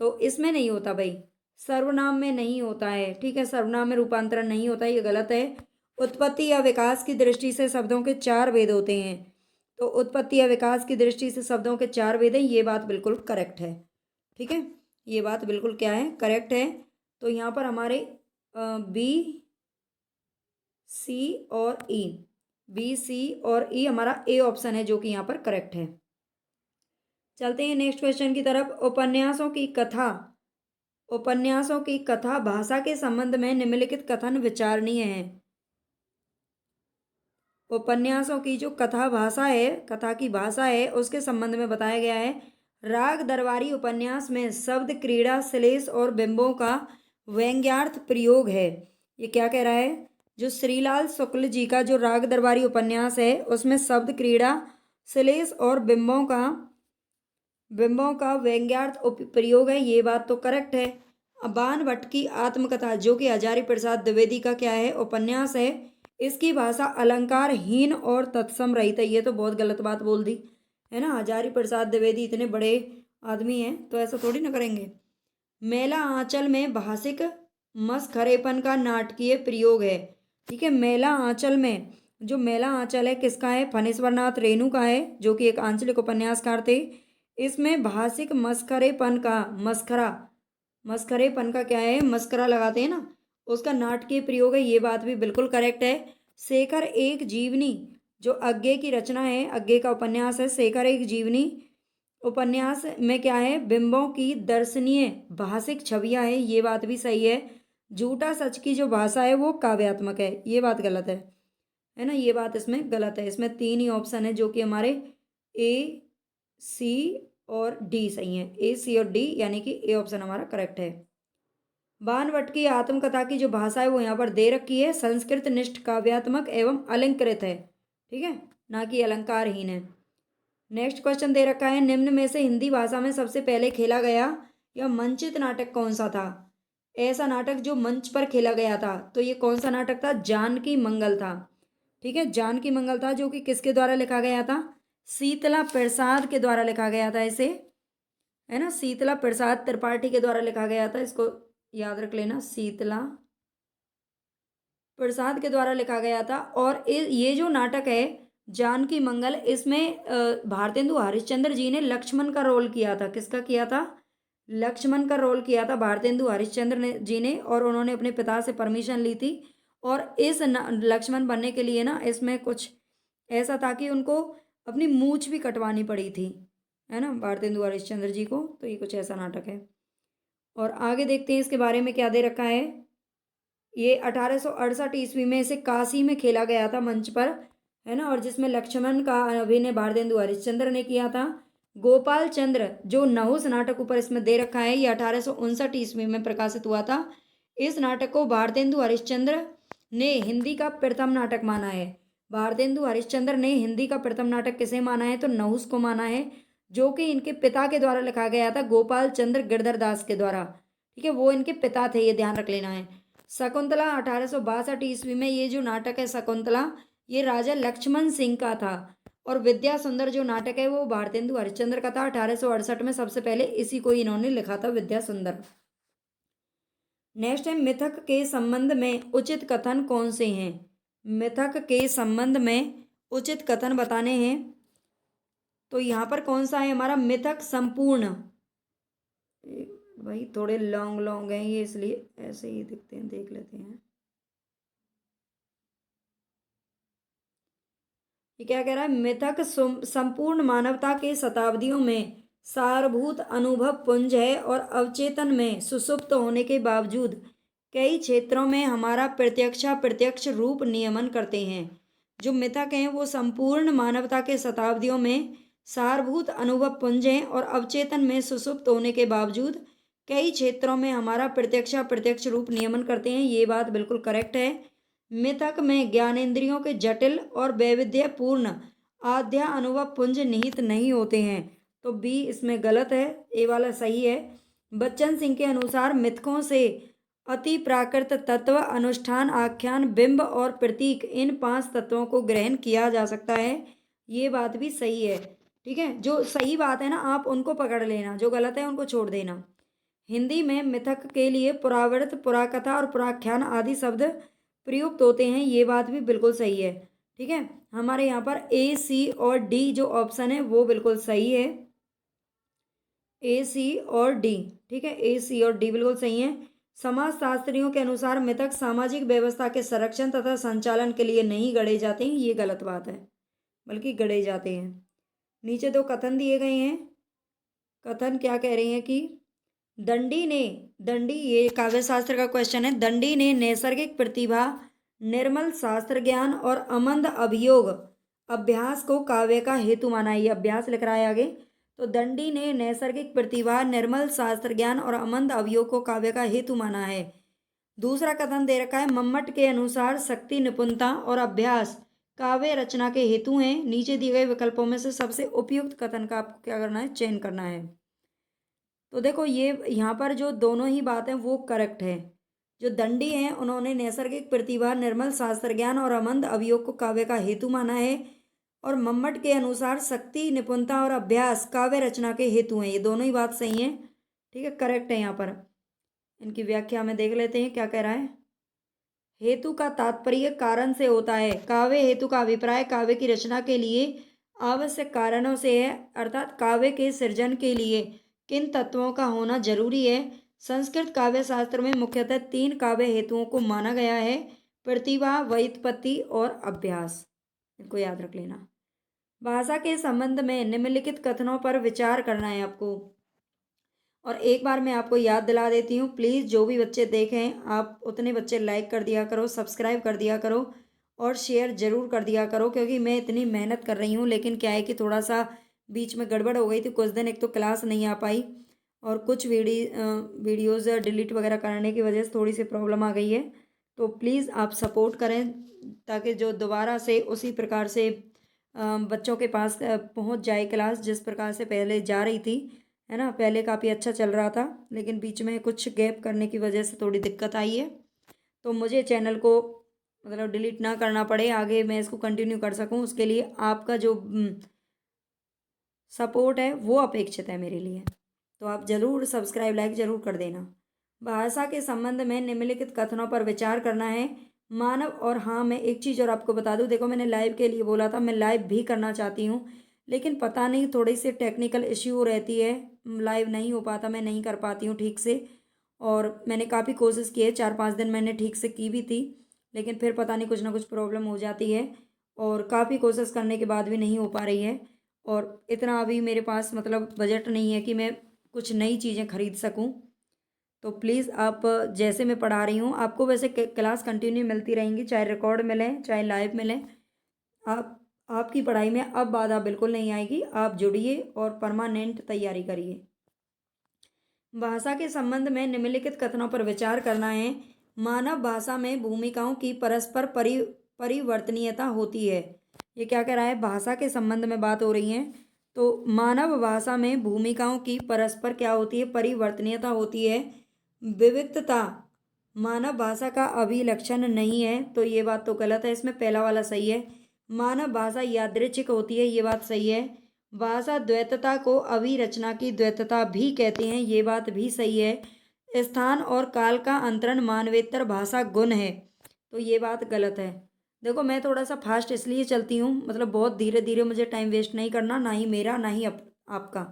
तो इसमें नहीं होता भाई, सर्वनाम में नहीं होता है, ठीक है। सर्वनाम में रूपांतरण नहीं होता, ये गलत है। उत्पत्ति या विकास की दृष्टि से शब्दों के चार भेद होते हैं। तो उत्पत्ति या विकास की दृष्टि से शब्दों के चार भेद हैं, ये बात बिल्कुल करेक्ट है, ठीक है। ये बात बिल्कुल क्या है, करेक्ट है। तो यहाँ पर हमारे बी सी और ई, बी सी और ई हमारा ए ऑप्शन है जो कि यहाँ पर करेक्ट है। चलते हैं नेक्स्ट क्वेश्चन की तरफ। उपन्यासों की कथा भाषा के संबंध में निम्नलिखित कथन विचारणीय है। उपन्यासों की जो कथा भाषा है, कथा की भाषा है, उसके संबंध में बताया गया है। राग दरबारी उपन्यास में शब्द क्रीड़ा श्लेष और बिंबों का व्यंग्यार्थ प्रयोग है। ये क्या कह रहा है, जो श्रीलाल शुक्ल जी का जो राग दरबारी उपन्यास है उसमें शब्द क्रीड़ा श्लेष और बिंबों का व्यंग्यार्थ प्रयोग है, ये बात तो करेक्ट है। बाण भट्ट की आत्मकथा जो कि हजारी प्रसाद द्विवेदी का क्या है, उपन्यास है, इसकी भाषा अलंकारहीन और तत्सम रहित है। ये तो बहुत गलत बात बोल दी, है ना। हजारी प्रसाद द्विवेदी इतने बड़े आदमी हैं तो ऐसा थोड़ी ना करेंगे। मेला आंचल में भाषिक मसखरेपन का नाटकीय प्रयोग है, ठीक है। मेला आंचल में, जो मेला आंचल है किसका है, फणीश्वर नाथ रेणु का है, जो कि एक आंचलिक उपन्यासकार थे। इसमें भाषिक मस्खरेपन का, मस्खरेपन का क्या है, मस्करा लगाते हैं ना, उसका नाटकीय प्रयोग है, ये बात भी बिल्कुल करेक्ट है। शेखर एक जीवनी जो अज्ञे की रचना है, अज्ञे का उपन्यास है, शेखर एक जीवनी उपन्यास में क्या है, बिंबों की दर्शनीय भाषिक छवियां है, ये बात भी सही है। झूठा सच की जो भाषा है वो काव्यात्मक है, ये बात गलत है ना। ये बात इसमें गलत है। इसमें तीन ही ऑप्शन है जो कि हमारे ए सी और डी सही है, ए सी और डी, यानी कि ए ऑप्शन हमारा करेक्ट है। बाणभट्ट की आत्मकथा की जो भाषा है वो यहाँ पर दे रखी है, संस्कृत निष्ठ काव्यात्मक एवं अलंकृत है, ठीक है, ना कि अलंकारहीन है। नेक्स्ट क्वेश्चन दे रखा है, निम्न में से हिंदी भाषा में सबसे पहले खेला गया या मंचित नाटक कौन सा था। ऐसा नाटक जो मंच पर खेला गया था, तो ये कौन सा नाटक था, जानकी मंगल था, ठीक है। जानकी मंगल था, जो कि किसके द्वारा लिखा गया था, शीतला प्रसाद के द्वारा लिखा गया था इसे, है ना। शीतला प्रसाद त्रिपाठी के द्वारा लिखा गया था, इसको याद रख लेना, शीतला प्रसाद के द्वारा लिखा गया था। और ये जो नाटक है जानकी मंगल, इसमें भारतेंदु हरिश्चंद्र जी ने लक्ष्मण का रोल किया था। किसका किया था, लक्ष्मण का रोल किया था भारतेंदु हरिश्चंद्र ने जी ने, और उन्होंने अपने पिता से परमिशन ली थी। और इस लक्ष्मण बनने के लिए ना इसमें कुछ ऐसा था कि उनको अपनी मूछ भी कटवानी पड़ी थी, है ना, भारतेंदु हरिश्चंद्र जी को। तो ये कुछ ऐसा नाटक है। और आगे देखते हैं इसके बारे में क्या दे रखा है। ये 1868 ईस्वी में इसे काशी में खेला गया था मंच पर, है ना, और जिसमें लक्ष्मण का अभिनय भारतेंदु हरिश्चंद्र ने किया था। गोपाल चंद्र जो नहुस नाटक ऊपर इसमें दे रखा है, ये 1859 ईस्वी में प्रकाशित हुआ था। इस नाटक को भारतेंदु हरिश्चंद्र ने हिंदी का प्रथम नाटक माना है। भारतेंदु हरिश्चंद्र ने हिंदी का प्रथम नाटक किसे माना है, तो नहुस को माना है, जो कि इनके पिता के द्वारा लिखा गया था, गोपाल चंद्र गिरधर दास के द्वारा, ठीक है। वो इनके पिता थे, ये ध्यान रख लेना है। शकुंतला 1862 ईस्वी में, ये जो नाटक है शकुंतला, ये राजा लक्ष्मण सिंह का था। और विद्या सुंदर जो नाटक है वो भारतेंदु हरिश्चंद्र का था। 1868 में सबसे पहले इसी को इन्होंने लिखा था, विद्या सुंदर। नेक्स्ट है, मिथक के संबंध में उचित कथन कौन से हैं। मिथक के संबंध में उचित कथन बताने हैं, तो यहाँ पर कौन सा है हमारा, मिथक संपूर्ण। भाई थोड़े लॉन्ग लॉन्ग हैं ये, इसलिए ऐसे ही दिखते हैं, देख लेते हैं। ये क्या कह रहा है, मिथक संपूर्ण मानवता के शताब्दियों में सारभूत अनुभव पुंज है और अवचेतन में सुसुप्त होने के बावजूद कई क्षेत्रों में हमारा प्रत्यक्ष रूप नियमन करते हैं। जो मिथक हैं वो संपूर्ण मानवता के शताब्दियों में सारभूत अनुभव पुंज हैं और अवचेतन में सुसुप्त होने के बावजूद कई क्षेत्रों में हमारा प्रत्यक्ष रूप नियमन करते हैं। ये बात बिल्कुल करेक्ट है। मिथक में ज्ञानेंद्रियों के जटिल और वैविध्यपूर्ण आद्या अनुभव पुंज निहित नहीं होते हैं। तो बी इसमें गलत है, ए वाला सही है। बच्चन सिंह के अनुसार मिथकों से अति प्राकृत तत्व, अनुष्ठान, आख्यान, बिंब और प्रतीक, इन 5 तत्वों को ग्रहण किया जा सकता है। ये बात भी सही है। ठीक है, जो सही बात है ना आप उनको पकड़ लेना, जो गलत है उनको छोड़ देना। हिंदी में मिथक के लिए पुरावर्त, पुराकथा और पुराख्यान आदि शब्द प्रयुक्त होते हैं। ये बात भी बिल्कुल सही है। ठीक है, हमारे यहाँ पर ए, सी और डी जो ऑप्शन है वो बिल्कुल सही है। ए, सी और डी। ठीक है, ए, सी और डी बिल्कुल सही है। समाजशास्त्रियों के अनुसार मिथक सामाजिक व्यवस्था के संरक्षण तथा संचालन के लिए नहीं गढ़े जाते हैं। ये गलत बात है, बल्कि गढ़े जाते हैं। नीचे 2 कथन दिए गए हैं। कथन क्या कह रहे हैं कि दंडी, ये काव्य शास्त्र का क्वेश्चन है। दंडी ने नैसर्गिक प्रतिभा, निर्मल शास्त्र ज्ञान और अमंद अभियोग अभ्यास को काव्य का हेतु माना है। ये अभ्यास लिख रहा है आगे। तो दंडी ने नैसर्गिक प्रतिभा, निर्मल शास्त्र ज्ञान और अमंद अभियोग को काव्य का हेतु माना है। दूसरा कथन दे रखा है, मम्मट के अनुसार शक्ति, निपुणता और अभ्यास काव्य रचना के हेतु हैं। नीचे दिए गए विकल्पों में से सबसे उपयुक्त कथन का आपको क्या करना है, चयन करना है। तो देखो ये यहाँ पर जो दोनों ही बातें वो करेक्ट है। जो दंडी हैं उन्होंने नैसर्गिक प्रतिभा, निर्मल शास्त्र ज्ञान और अमंद अभियोग को काव्य का हेतु माना है। और मम्मट के अनुसार शक्ति, निपुणता और अभ्यास काव्य रचना के हेतु हैं। ये दोनों ही बात सही है। ठीक है, करेक्ट है। यहाँ पर इनकी व्याख्या में देख लेते हैं क्या कह रहा है। हेतु का तात्पर्य कारण से होता है। काव्य हेतु का अभिप्राय काव्य की रचना के लिए आवश्यक कारणों से है, अर्थात काव्य के सृजन के लिए किन तत्वों का होना जरूरी है। संस्कृत काव्य शास्त्र में मुख्यतः 3 काव्य हेतुओं को माना गया है, प्रतिभा, व्युत्पत्ति और अभ्यास। इनको याद रख लेना। भाषा के संबंध में निम्नलिखित कथनों पर विचार करना है आपको। और एक बार मैं आपको याद दिला देती हूँ, प्लीज़ जो भी बच्चे देखें आप उतने बच्चे लाइक कर दिया करो, सब्सक्राइब कर दिया करो और शेयर ज़रूर कर दिया करो। क्योंकि मैं इतनी मेहनत कर रही हूँ, लेकिन क्या है कि थोड़ा सा बीच में गड़बड़ हो गई थी। कुछ दिन एक तो क्लास नहीं आ पाई और कुछ वीडियोज़ डिलीट वगैरह करने की वजह से थोड़ी सी प्रॉब्लम आ गई है। तो प्लीज़ आप सपोर्ट करें ताकि जो दोबारा से उसी प्रकार से बच्चों के पास पहुँच जाए क्लास जिस प्रकार से पहले जा रही थी, है ना। पहले काफ़ी अच्छा चल रहा था, लेकिन बीच में कुछ गैप करने की वजह से थोड़ी दिक्कत आई है। तो मुझे चैनल को मतलब डिलीट ना करना पड़े, आगे मैं इसको कंटिन्यू कर सकूं, उसके लिए आपका जो सपोर्ट है वो अपेक्षित है मेरे लिए। तो आप ज़रूर सब्सक्राइब, लाइक ज़रूर कर देना। भाषा के संबंध में निम्नलिखित कथनों पर विचार करना है। मानव और हाँ, मैं एक चीज़ और आपको बता दूं, देखो मैंने लाइव के लिए बोला था, मैं लाइव भी करना चाहती हूँ, लेकिन पता नहीं थोड़ी सी टेक्निकल इश्यू रहती है, लाइव नहीं हो पाता, मैं नहीं कर पाती हूँ ठीक से। और मैंने काफ़ी कोशिश की है, 4-5 दिन मैंने ठीक से की भी थी, लेकिन फिर पता नहीं कुछ ना कुछ प्रॉब्लम हो जाती है और काफ़ी कोशिश करने के बाद भी नहीं हो पा रही है। और इतना अभी मेरे पास मतलब बजट नहीं है कि मैं कुछ नई चीज़ें खरीद सकूँ। तो प्लीज़ आप जैसे मैं पढ़ा रही हूँ, आपको वैसे क्लास कंटिन्यू मिलती रहेंगी, चाहे रिकॉर्ड मिले चाहे लाइव मिले। आपकी पढ़ाई में अब बाधा बिल्कुल नहीं आएगी। आप जुड़िए और परमानेंट तैयारी करिए। भाषा के संबंध में निम्नलिखित कथनों पर विचार करना है। मानव भाषा में भूमिकाओं की परस्पर परिवर्तनीयता होती है। ये क्या कह रहा है, भाषा के संबंध में बात हो रही है। तो मानव भाषा में भूमिकाओं की परस्पर क्या होती है, परिवर्तनीयता होती है। विविधता मानव भाषा का अभिलक्षण नहीं है, तो ये बात तो गलत है, इसमें पहला वाला सही है। मानव भाषा यादृच्छिक होती है, ये बात सही है। भाषा द्वैतता को अभिरचना की द्वैतता भी कहते हैं, ये बात भी सही है। स्थान और काल का अंतरण मानवेतर भाषा गुण है, तो ये बात गलत है। देखो मैं थोड़ा सा फास्ट इसलिए चलती हूँ, मतलब बहुत धीरे धीरे, मुझे टाइम वेस्ट नहीं करना, ना ही मेरा ना ही आपका।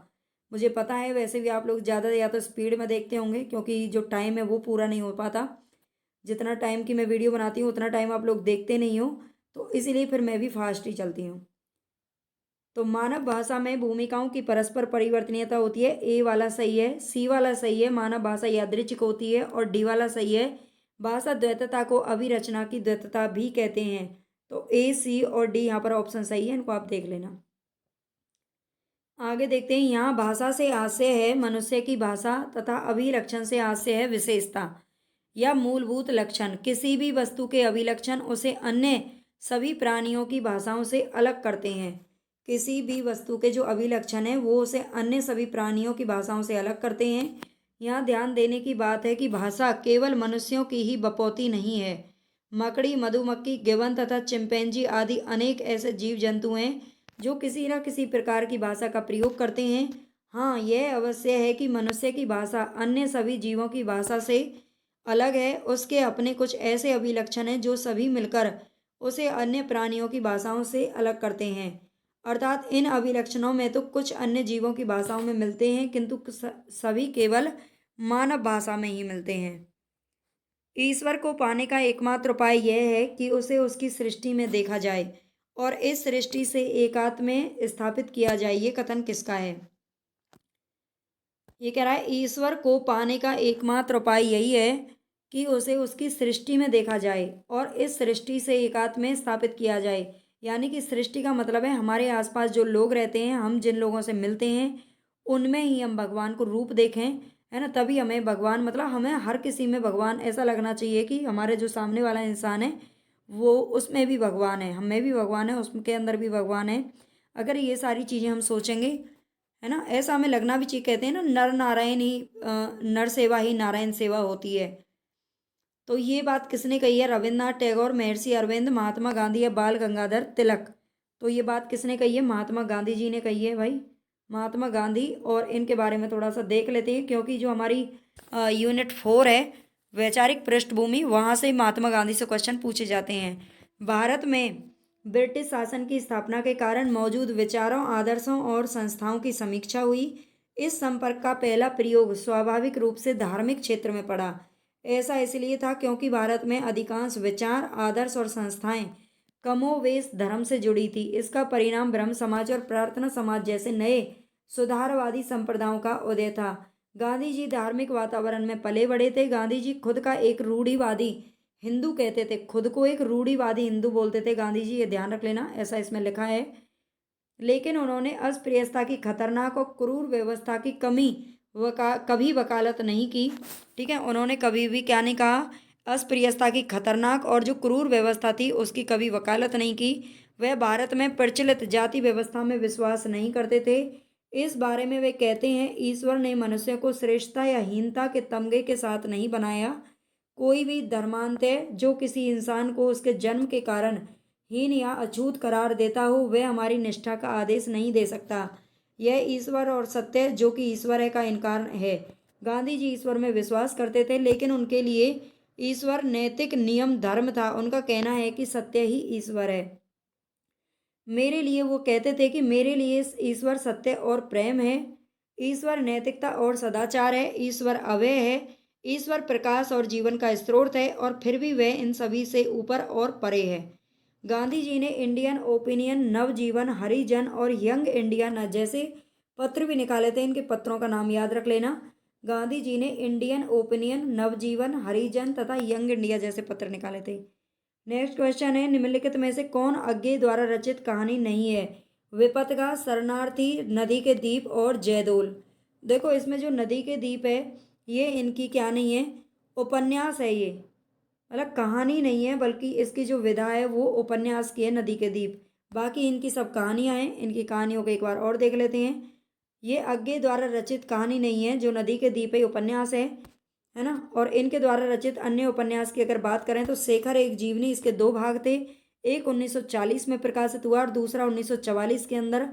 मुझे पता है वैसे भी आप लोग ज़्यादा या तो स्पीड में देखते होंगे, क्योंकि जो टाइम है वो पूरा नहीं हो पाता। जितना टाइम की मैं वीडियो बनाती हूँ उतना टाइम आप लोग देखते नहीं हो, तो इसीलिए फिर मैं भी फास्ट ही चलती हूँ। तो मानव भाषा में भूमिकाओं की परस्पर परिवर्तनीयता होती है, ए वाला सही है। सी वाला सही है, मानव भाषा यादृच्छिक होती है। और डी वाला सही है, भाषा द्वैतता को अभिरचना की द्वैतता भी कहते हैं। तो ए, सी और डी यहाँ पर ऑप्शन सही है, इनको आप देख लेना। आगे देखते हैं, यहाँ भाषा से आशय है मनुष्य की भाषा तथा अभिलक्षण से आशय है विशेषता या मूलभूत लक्षण। किसी भी वस्तु के अभिलक्षण उसे अन्य सभी प्राणियों की भाषाओं से अलग करते हैं। किसी भी वस्तु के जो अभिलक्षण है वो उसे अन्य सभी प्राणियों की भाषाओं से अलग करते हैं। यहाँ ध्यान देने की बात है कि भाषा केवल मनुष्यों की ही बपौती नहीं है। मकड़ी, मधुमक्खी, गिबन तथा चिंपैंजी आदि अनेक ऐसे जीव जंतु हैं जो किसी न किसी प्रकार की भाषा का प्रयोग करते हैं। हाँ, यह अवश्य है कि मनुष्य की भाषा अन्य सभी जीवों की भाषा से अलग है। उसके अपने कुछ ऐसे अभिलक्षण हैं जो सभी मिलकर उसे अन्य प्राणियों की भाषाओं से अलग करते हैं। अर्थात इन अभिलक्षणों में तो कुछ अन्य जीवों की भाषाओं में मिलते हैं, किंतु सभी केवल मानव भाषा में ही मिलते हैं। ईश्वर को पाने का एकमात्र उपाय यह है कि उसे उसकी सृष्टि में देखा जाए और इस सृष्टि से एकात्म में स्थापित किया जाए। ये कथन किसका है? ये कह रहा है ईश्वर को पाने का एकमात्र उपाय यही है कि उसे उसकी सृष्टि में देखा जाए और इस सृष्टि से एकात्म में स्थापित किया जाए। यानी कि सृष्टि का मतलब है हमारे आसपास जो लोग रहते हैं, हम जिन लोगों से मिलते हैं, उनमें ही हम भगवान को रूप देखें, है ना। तभी हमें भगवान, मतलब हमें हर किसी में भगवान ऐसा लगना चाहिए कि हमारे जो सामने वाला इंसान है वो, उसमें भी भगवान है, हमें भी भगवान है, उसके अंदर भी भगवान है। अगर ये सारी चीज़ें हम सोचेंगे, है ना, ऐसा हमें लगना भी चाहिए। कहते हैं ना, नर नारायण ही नर सेवा ही नारायण सेवा होती है। तो ये बात किसने कही है? रविन्द्रनाथ टैगोर, महर्षि अरविंद, महात्मा गांधी या बाल गंगाधर तिलक। तो ये बात किसने कही है? महात्मा गांधी जी ने कही है भाई, महात्मा गांधी। और इनके बारे में थोड़ा सा देख लेते हैं, क्योंकि जो हमारी यूनिट 4 है वैचारिक पृष्ठभूमि, वहाँ से महात्मा गांधी से क्वेश्चन पूछे जाते हैं। भारत में ब्रिटिश शासन की स्थापना के कारण मौजूद विचारों, आदर्शों और संस्थाओं की समीक्षा हुई। इस संपर्क का पहला प्रयोग स्वाभाविक रूप से धार्मिक क्षेत्र में पड़ा। ऐसा इसलिए था क्योंकि भारत में अधिकांश विचार, आदर्श और संस्थाएं कमोवेश धर्म से जुड़ी थी। इसका परिणाम ब्रह्म समाज और प्रार्थना समाज जैसे नए सुधारवादी संप्रदायों का उदय था। गांधी जी धार्मिक वातावरण में पले बड़े थे। गांधी जी खुद का एक रूढ़िवादी हिंदू कहते थे, खुद को एक रूढ़िवादी हिंदू बोलते थे गांधी जी, ये ध्यान रख लेना, ऐसा इसमें लिखा है। लेकिन उन्होंने अस्पृश्यता की खतरनाक और क्रूर व्यवस्था की कभी वकालत नहीं की। ठीक है, उन्होंने कभी भी क्या नहीं कहा? अस्पृश्यता की खतरनाक और जो क्रूर व्यवस्था थी उसकी कभी वकालत नहीं की। वह भारत में प्रचलित जाति व्यवस्था में विश्वास नहीं करते थे। इस बारे में वे कहते हैं, ईश्वर ने मनुष्य को श्रेष्ठता या हीनता के तमगे के साथ नहीं बनाया। कोई भी धर्मांतय जो किसी इंसान को उसके जन्म के कारण हीन या अछूत करार देता हो, वह हमारी निष्ठा का आदेश नहीं दे सकता। यह ईश्वर और सत्य जो कि ईश्वर है का इनकार है। गांधी जी ईश्वर में विश्वास करते थे, लेकिन उनके लिए ईश्वर नैतिक नियम धर्म था। उनका कहना है कि सत्य ही ईश्वर है। मेरे लिए, वो कहते थे कि मेरे लिए ईश्वर सत्य और प्रेम है, ईश्वर नैतिकता और सदाचार है, ईश्वर अव्यय है, ईश्वर प्रकाश और जीवन का स्रोत है, और फिर भी वह इन सभी से ऊपर और परे है। गांधी जी ने इंडियन ओपिनियन, नवजीवन, हरिजन और यंग इंडिया जैसे पत्र भी निकाले थे। इनके पत्रों का नाम याद रख लेना। गांधी जी ने इंडियन ओपिनियन, नवजीवन, हरिजन तथा यंग इंडिया जैसे पत्र निकाले थे। नेक्स्ट क्वेश्चन है, निम्नलिखित में से कौन अज्ञे द्वारा रचित कहानी नहीं है? विपथगा, शरणार्थी, नदी के दीप और जयदोल। देखो, इसमें जो नदी के दीप है ये इनकी क्या नहीं है? उपन्यास है। ये मतलब कहानी नहीं है, बल्कि इसकी जो विधा है वो उपन्यास की है, नदी के दीप। बाकी इनकी सब कहानियां हैं। इनकी कहानियों को एक बार और देख लेते हैं। ये अज्ञे द्वारा रचित कहानी नहीं है। जो नदी के दीप है उपन्यास है ना। और इनके द्वारा रचित अन्य उपन्यास की अगर बात करें तो शेखर एक जीवनी, इसके 2 भाग थे। एक 1940 में प्रकाशित हुआ और दूसरा 1944 के अंदर,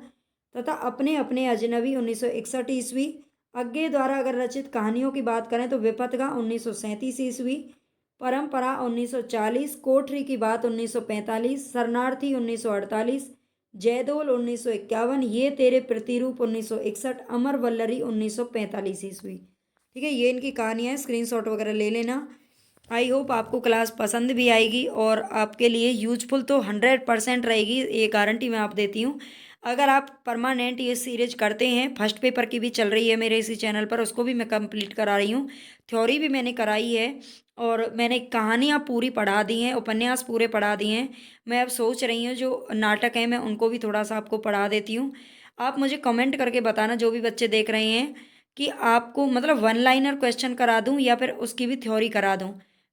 तथा अपने अपने अजनबी 1961 ईस्वी। अज्ञे द्वारा अगर रचित कहानियों की बात करें तो विपथगा 1937 ईस्वी, परंपरा 1940, कोठरी की बात 1945, शरणार्थी 1948, जयदोल 1951, ये तेरे प्रतिरूप 1961, अमर वल्लरी 1945 ईस्वी। ठीक है, ये इनकी कहानियाँ, स्क्रीनशॉट वगैरह ले लेना। आई होप आपको क्लास पसंद भी आएगी और आपके लिए यूजफुल तो 100% रहेगी, ये गारंटी मैं आप देती हूँ। अगर आप परमानेंट ये सीरीज करते हैं, फर्स्ट पेपर की भी चल रही है मेरे इसी चैनल पर, उसको भी मैं कंप्लीट करा रही हूँ, थ्योरी भी मैंने कराई है और मैंने कहानियाँ पूरी पढ़ा दी हैं, उपन्यास पूरे पढ़ा दिए हैं। मैं अब सोच रही हूँ जो नाटक हैं मैं उनको भी थोड़ा सा आपको पढ़ा देती हूँ। आप मुझे कमेंट करके बताना, जो भी बच्चे देख रहे हैं, कि आपको मतलब वन लाइनर क्वेश्चन करा दूँ या फिर उसकी भी थ्योरी करा दूँ,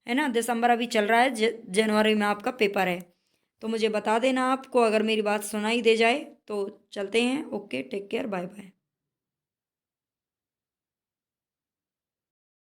है ना। दिसंबर अभी चल रहा है, जनवरी में आपका पेपर है, तो मुझे बता देना आपको अगर मेरी बात सुनाई दे जाए तो। चलते हैं, okay, take care, bye bye.